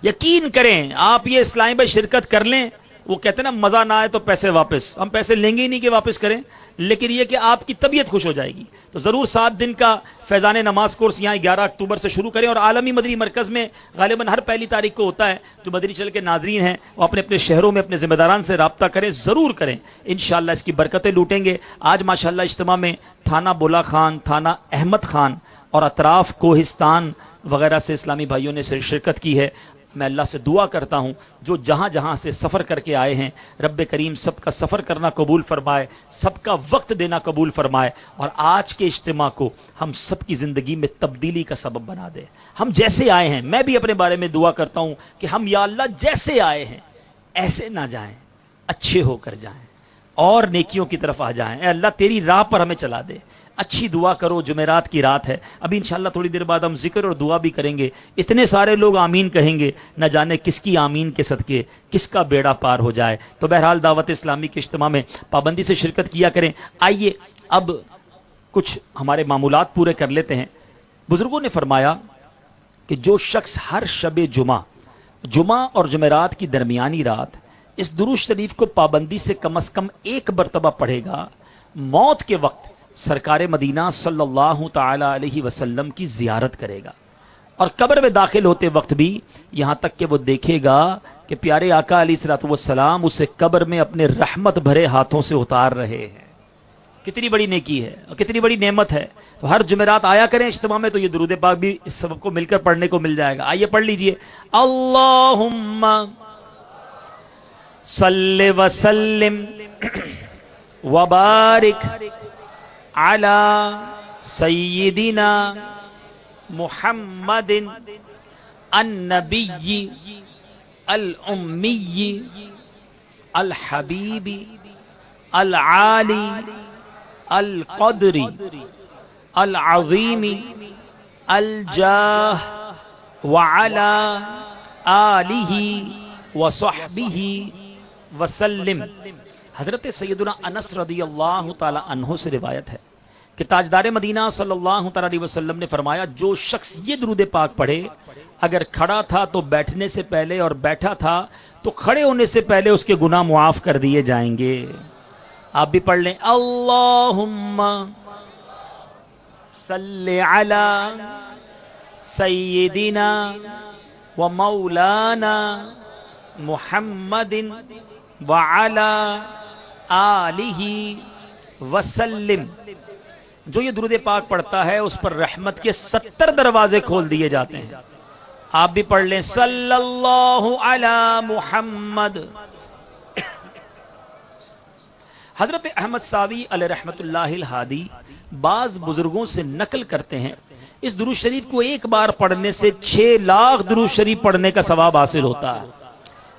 یقین کریں، آپ یہ اسلامی بھائی شرکت کر لیں، وہ کہتے ہیں نا مزہ نہ آئے تو پیسے واپس، ہم پیسے لیں گے ہی نہیں کہ واپس کریں، لیکن یہ کہ آپ کی طبیعت خوش ہو جائے گی، تو ضرور 7 دن کا فیضان نماز کورس یہاں 11 اکتوبر سے شروع کریں، اور عالمی مدنی مرکز میں غالباً ہر پہلی تاریخ کو ہوتا ہے، جو مدنی چل کے ناظرین ہیں وہ اپنے اپنے شہروں میں اپنے ذمہ داران سے رابطہ کریں، ضرور کریں، انشاءاللہ اس کی برکتیں لوٹیں گے۔ آج ماشاءاللہ اجتماع میں تھانہ بولا خان، تھانہ احمد خان اور اطراف کوہستان وغیرہ سے اسلامی بھائیوں نے شرکت کی ہے۔ میں اللہ سے دعا کرتا ہوں جو جہاں جہاں سے سفر کر کے آئے ہیں، رب کریم سب کا سفر کرنا قبول فرمائے، سب کا وقت دینا قبول فرمائے، اور آج کے اجتماع کو ہم سب کی زندگی میں تبدیلی کا سبب بنا دے۔ ہم جیسے آئے ہیں، میں بھی اپنے بارے میں دعا کرتا ہوں کہ ہم یا اللہ جیسے آئے ہیں ایسے نہ جائیں، اچھے ہو کر جائیں اور نیکیوں کی طرف آ جائیں۔ اے اللہ تیری راہ پر ہمیں چلا دے۔ اچھی دعا کرو، جمعرات کی رات ہے، ابھی انشاءاللہ تھوڑی دیر بعد ہم ذکر اور دعا بھی کریں گے، اتنے سارے لوگ آمین کہیں گے، نہ جانے کس کی آمین کے صدقے کس کا بیڑا پار ہو جائے۔ تو بہرحال دعوت اسلامی کے اجتماع میں پابندی سے شرکت کیا کریں۔ آئیے اب کچھ ہمارے معمولات پورے کر لیتے ہیں۔ بزرگوں نے فرمایا کہ جو شخص ہر شب جمعہ اور جمعرات کی درمیانی رات اس درود شریف کو پابندی سے کم از کم 1 مرتبہ پڑھے گا، موت کے وقت سرکار مدینہ صلی اللہ تعالی علیہ وسلم کی زیارت کرے گا، اور قبر میں داخل ہوتے وقت بھی یہاں تک کہ وہ دیکھے گا کہ پیارے آقا علیہ الصلوۃ والسلام اسے قبر میں اپنے رحمت بھرے ہاتھوں سے اتار رہے ہیں۔ کتنی بڑی نیکی ہے اور کتنی بڑی نعمت ہے۔ تو ہر جمعرات آیا کریں اجتماع میں، تو یہ درود پاک بھی اس سب کو مل کر پڑھنے کو مل جائے گا۔ آئیے پڑھ لیجئے، اللہم صلی وسلم وبارک علی سیدنا محمد النبی الامی الحبیب العالی القدر العظیم الجاہ وعلی آلہ وصحبہ وسلم۔ حضرت سیدنا انس رضی اللہ تعالی عنہ سے روایت ہے کہ تاجدار مدینہ صلی اللہ تعالی علیہ وسلم نے فرمایا، جو شخص یہ درود پاک پڑھے، اگر کھڑا تھا تو بیٹھنے سے پہلے اور بیٹھا تھا تو کھڑے ہونے سے پہلے اس کے گناہ معاف کر دیے جائیں گے۔ آپ بھی پڑھ لیں، اللہم صلی علی سیدنا و مولانا محمد وعلی آلہ وسلم۔ جو یہ درود پاک پڑھتا ہے اس پر رحمت کے 70 دروازے کھول دیے جاتے ہیں۔ آپ بھی پڑھ لیں، صلی اللہ علی محمد۔ حضرت احمد ساوی علیہ رحمت اللہ الہادی بعض بزرگوں سے نقل کرتے ہیں، اس درود شریف کو ایک بار پڑھنے سے 6 لاکھ درود شریف پڑھنے کا ثواب حاصل ہوتا ہے۔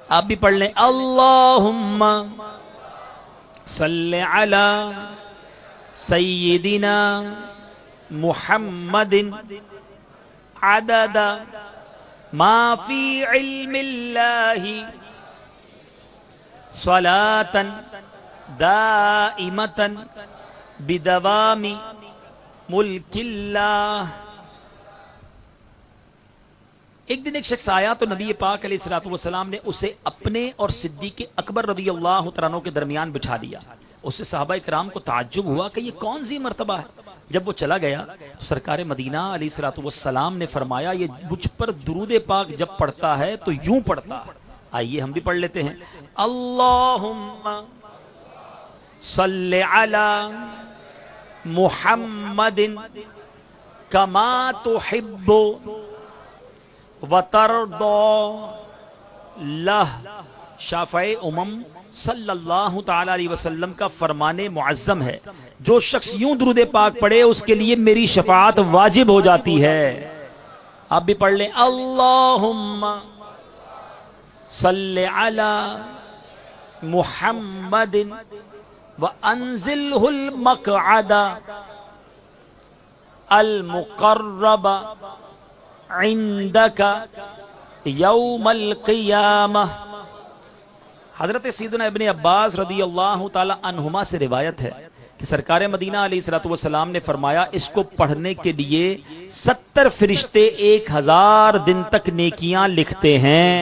آپ بھی پڑھ لیں، اللہم صلی علی سیدنا محمد عدد ما فی علم اللہ صلاۃ دائمۃ بدوام ملک اللہ۔ ایک دن ایک شخص آیا تو نبی پاک علیہ الصلوۃ والسلام نے اسے اپنے اور صدیق اکبر رضی اللہ تعالیٰ عنہ کے درمیان بٹھا دیا۔ اس سے صحابہ کرام کو تعجب ہوا کہ یہ کون سی مرتبہ ہے۔ جب وہ چلا گیا تو سرکار مدینہ علیہ الصلوۃ والسلام نے فرمایا، یہ مجھ پر درود پاک جب پڑھتا ہے تو یوں پڑھتا ہے۔ آئیے ہم بھی پڑھ لیتے ہیں، اللہم صلی علی محمد کما تحب وترضى لہ شافع امم صلی اللہ تعالی علیہ وسلم کا فرمان معظم ہے، جو شخص یوں درود پاک پڑھے اس کے لیے میری شفاعت واجب ہو جاتی ہے۔ آپ بھی پڑھ لیں، اللہم صلی علی محمد وانزلہ المقعد المقرب عندک یوم القیامہ۔ حضرت سیدنا ابن عباس رضی اللہ تعالی عنہما سے روایت ہے کہ سرکار مدینہ علیہ الصلوۃ والسلام نے فرمایا، اس کو پڑھنے کے لیے 70 فرشتے 1000 دن تک نیکیاں لکھتے ہیں۔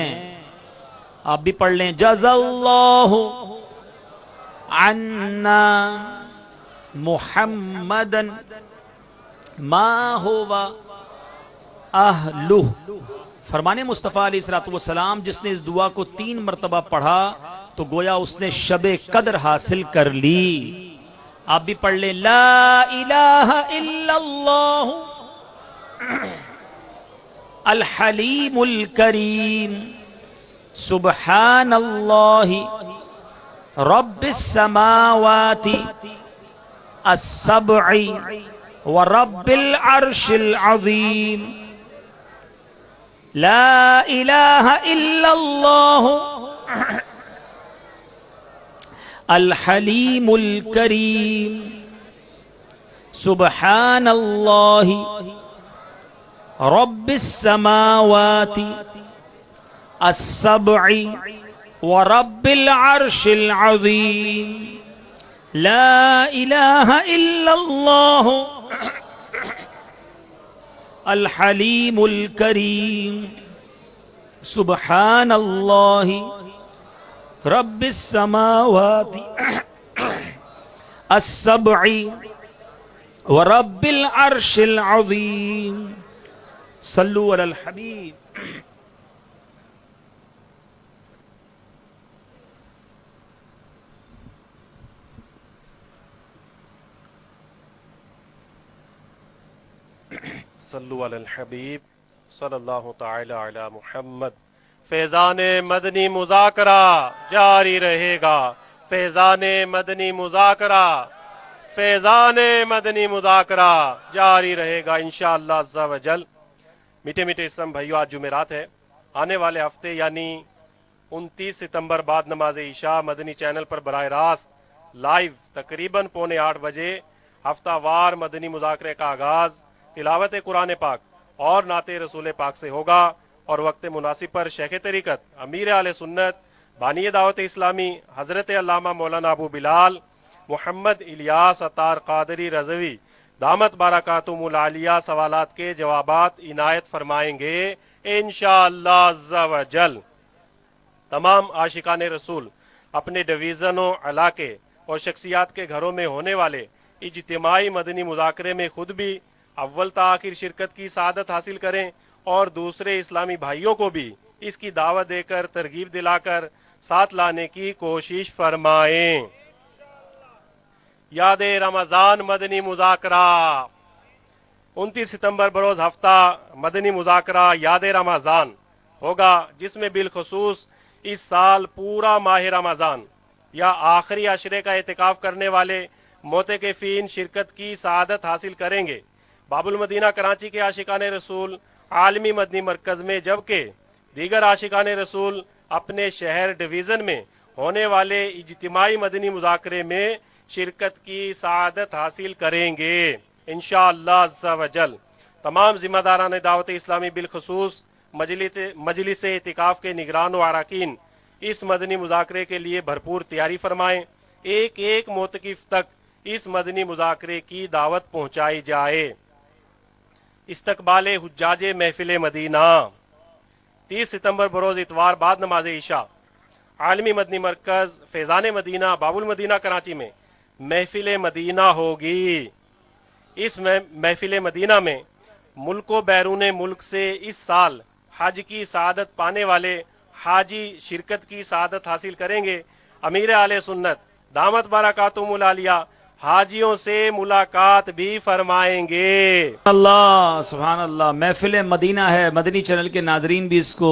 آپ بھی پڑھ لیں، جزا اللہ عنا محمدا ما ہوا اہلہ۔ فرمان مصطفیٰ علیہ الصلوۃ والسلام جس نے اس دعا کو 3 مرتبہ پڑھا تو گویا اس نے شب قدر حاصل کر لی۔ آپ بھی پڑھ لیں، لا الہ الا اللہ الحلیم الکریم سبحان اللہ رب السماوات السبع ورب العرش العظیم۔ لا الہ الا اللہ الحلیم الکریم سبحان اللہ رب السماوات السبع ورب العرش العظیم۔ لا الہ الا اللہ الحلیم الکریم سبحان اللہ رب السماوات السبع ورب العرش العظیم۔ صلو علی الحبیب۔ صلو علی الحبیب صلی اللہ تعالی علی محمد۔ فیضان مدنی مذاکرہ جاری رہے گا، فیضان مدنی مذاکرہ، فیضان مدنی مذاکرہ جاری رہے گا انشاءاللہ عز و جل۔ میٹھے میٹھے اسلام بھائیو، آج جمعرات ہے۔ آنے والے ہفتے یعنی 29 ستمبر بعد نماز عشاء مدنی چینل پر براہ راست لائیو تقریباً 7:45 بجے ہفتہ وار مدنی مذاکرے کا آغاز تلاوت قرآن پاک اور نعت رسول پاک سے ہوگا، اور وقت مناسب پر شیخ طریقت امیر اہل سنت بانی دعوت اسلامی حضرت علامہ مولانا ابو بلال محمد الیاس عطار قادری رضوی دامت برکاتہم العالیہ سوالات کے جوابات عنایت فرمائیں گے انشاءاللہ عز و جل۔ تمام عاشقان رسول اپنے ڈویژنوں، علاقے اور شخصیات کے گھروں میں ہونے والے اجتماعی مدنی مذاکرے میں خود بھی اول تا آخر شرکت کی سعادت حاصل کریں، اور دوسرے اسلامی بھائیوں کو بھی اس کی دعوت دے کر ترغیب دلا کر ساتھ لانے کی کوشش فرمائیں۔ یاد رمضان مدنی مذاکرہ 29 ستمبر بروز ہفتہ مدنی مذاکرہ یاد رمضان ہوگا، جس میں بالخصوص اس سال پورا ماہ رمضان یا آخری عشرے کا اعتکاف کرنے والے معتکفین شرکت کی سعادت حاصل کریں گے۔ باب المدینہ کراچی کے عاشقان رسول عالمی مدنی مرکز میں، جبکہ دیگر عاشقان رسول اپنے شہر ڈویژن میں ہونے والے اجتماعی مدنی مذاکرے میں شرکت کی سعادت حاصل کریں گے انشاءاللہ عز و جل۔ تمام ذمہ داران دعوت اسلامی بالخصوص مجلس اعتکاف کے نگران و اراکین اس مدنی مذاکرے کے لیے بھرپور تیاری فرمائیں۔ ایک ایک معتکف تک اس مدنی مذاکرے کی دعوت پہنچائی جائے۔ استقبال حجاج محفل مدینہ 30 ستمبر بروز اتوار بعد نماز عشاء عالمی مدنی مرکز فیضان مدینہ باب المدینہ کراچی میں محفل مدینہ ہوگی۔ اس محفل مدینہ میں ملک و بیرون ملک سے اس سال حج کی سعادت پانے والے حاجی شرکت کی سعادت حاصل کریں گے۔ امیر اہل سنت دامت برکاتہم العالیہ حاجیوں سے ملاقات بھی فرمائیں گے۔ اللہ سبحان اللہ، محفل مدینہ ہے، مدنی چینل کے ناظرین بھی اس کو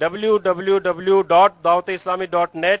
www.dawat-islami.net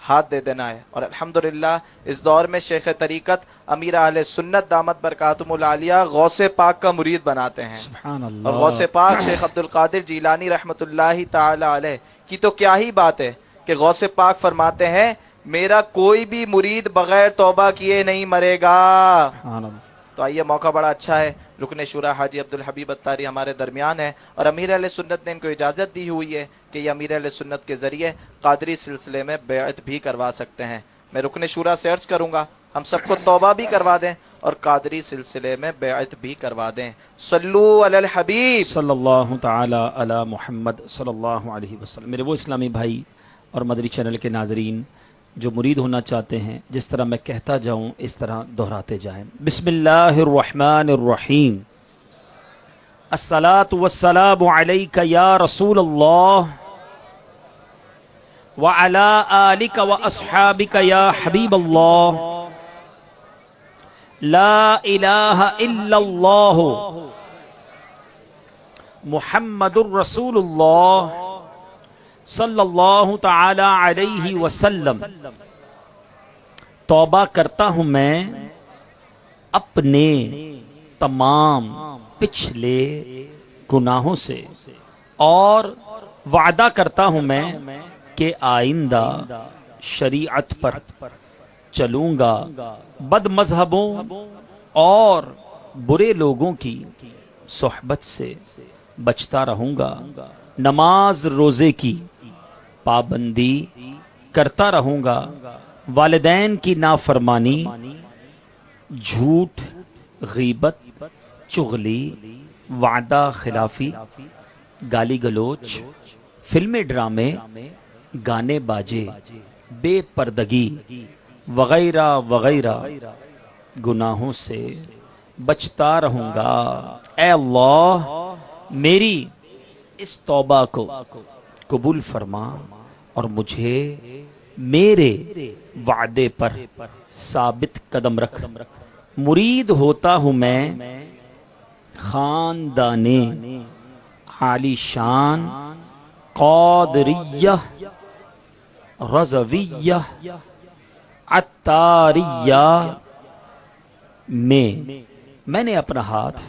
ہاتھ دے دینا ہے. اور الحمدللہ اس دور میں شیخ طریقت امیر اہل سنت دامت برکاتہم العالیہ غوث پاک کا مرید بناتے ہیں. سبحان اللہ. اور غوث پاک شیخ عبد القادر جیلانی رحمت اللہ تعالی علیہ کی تو کیا ہی بات ہے کہ غوث پاک فرماتے ہیں میرا کوئی بھی مرید بغیر توبہ کیے نہیں مرے گا. سبحان اللہ. تو آئیے موقع بڑا اچھا ہے، رکن شورا حاجی عبد الحبیب اتاری ہمارے درمیان ہے اور امیر اہل سنت نے ان کو اجازت دی ہوئی ہے کہ یہ امیر اہل سنت کے ذریعے قادری سلسلے میں بیعت بھی کروا سکتے ہیں. میں رکن شورا سے عرض کروں گا ہم سب کو توبہ بھی کروا دیں اور قادری سلسلے میں بیعت بھی کروا دیں. صلو علی الحبیب صلی اللہ تعالی علی محمد صلی اللہ علیہ وسلم. میرے وہ اسلامی بھائی اور مدنی چینل کے ناظرین جو مرید ہونا چاہتے ہیں، جس طرح میں کہتا جاؤں اس طرح دہراتے جائیں. بسم اللہ الرحمن الرحیم. الصلاۃ والسلام علیک یا رسول اللہ وعلی آلک واصحابک یا حبیب اللہ. لا الہ الا اللہ محمد الرسول اللہ صلی اللہ تعالی علیہ وسلم. توبہ کرتا ہوں میں اپنے تمام پچھلے گناہوں سے اور وعدہ کرتا ہوں میں کہ آئندہ شریعت پر چلوں گا، بد مذہبوں اور برے لوگوں کی صحبت سے بچتا رہوں گا، نماز روزے کی پابندی کرتا رہوں گا، والدین کی نافرمانی، جھوٹ، غیبت، چغلی، وعدہ خلافی، گالی گلوچ، فلمیں ڈرامے، گانے باجے، بے پردگی وغیرہ وغیرہ گناہوں سے بچتا رہوں گا. اے اللہ میری اس توبہ کو قبول فرما اور مجھے میرے وعدے پر ثابت قدم رکھ. مرید ہوتا ہوں میں خاندان عالی شان قادریہ رضویہ عطاریہ میں نے اپنا ہاتھ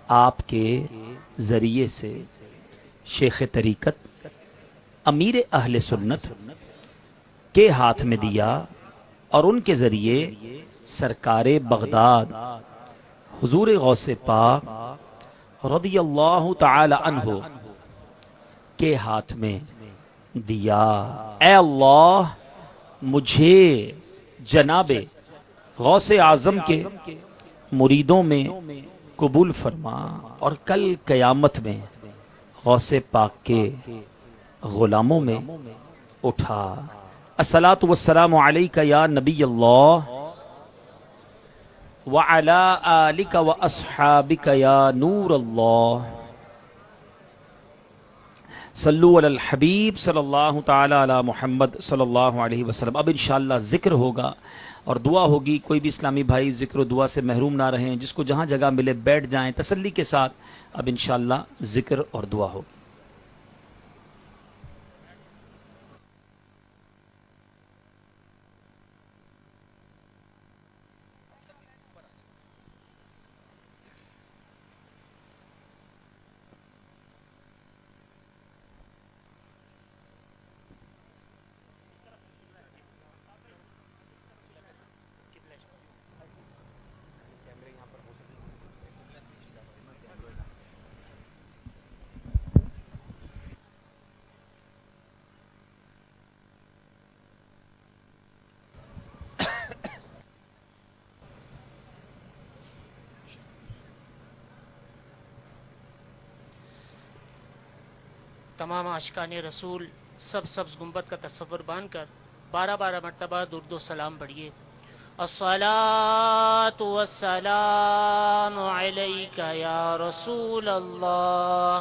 آپ کے ذریعے سے شیخ طریقت امیر اہل سنت کے ہاتھ میں دیا اور ان کے ذریعے سرکار بغداد حضور غوث پاک رضی اللہ تعالی عنہ کے ہاتھ میں دیا. اے اللہ مجھے جناب غوث اعظم کے مریدوں میں قبول فرما اور کل قیامت میں غوث پاک کے غلاموں میں اٹھا. الصلاۃ والسلام علیک یا نبی اللہ وعلی آلک واصحابک یا نور اللہ. صلو علی الحبیب صلی اللہ تعالی علی محمد صلی اللہ علیہ وسلم. اب انشاءاللہ ذکر ہوگا اور دعا ہوگی. کوئی بھی اسلامی بھائی ذکر و دعا سے محروم نہ رہیں، جس کو جہاں جگہ ملے بیٹھ جائیں تسلی کے ساتھ. اب انشاءاللہ ذکر اور دعا ہوگی. تمام عاشقان رسول سب سبز گنبد کا تصور باندھ کر 12 مرتبہ درود و سلام پڑھیے. الصلاۃ والسلام علیک یا رسول اللہ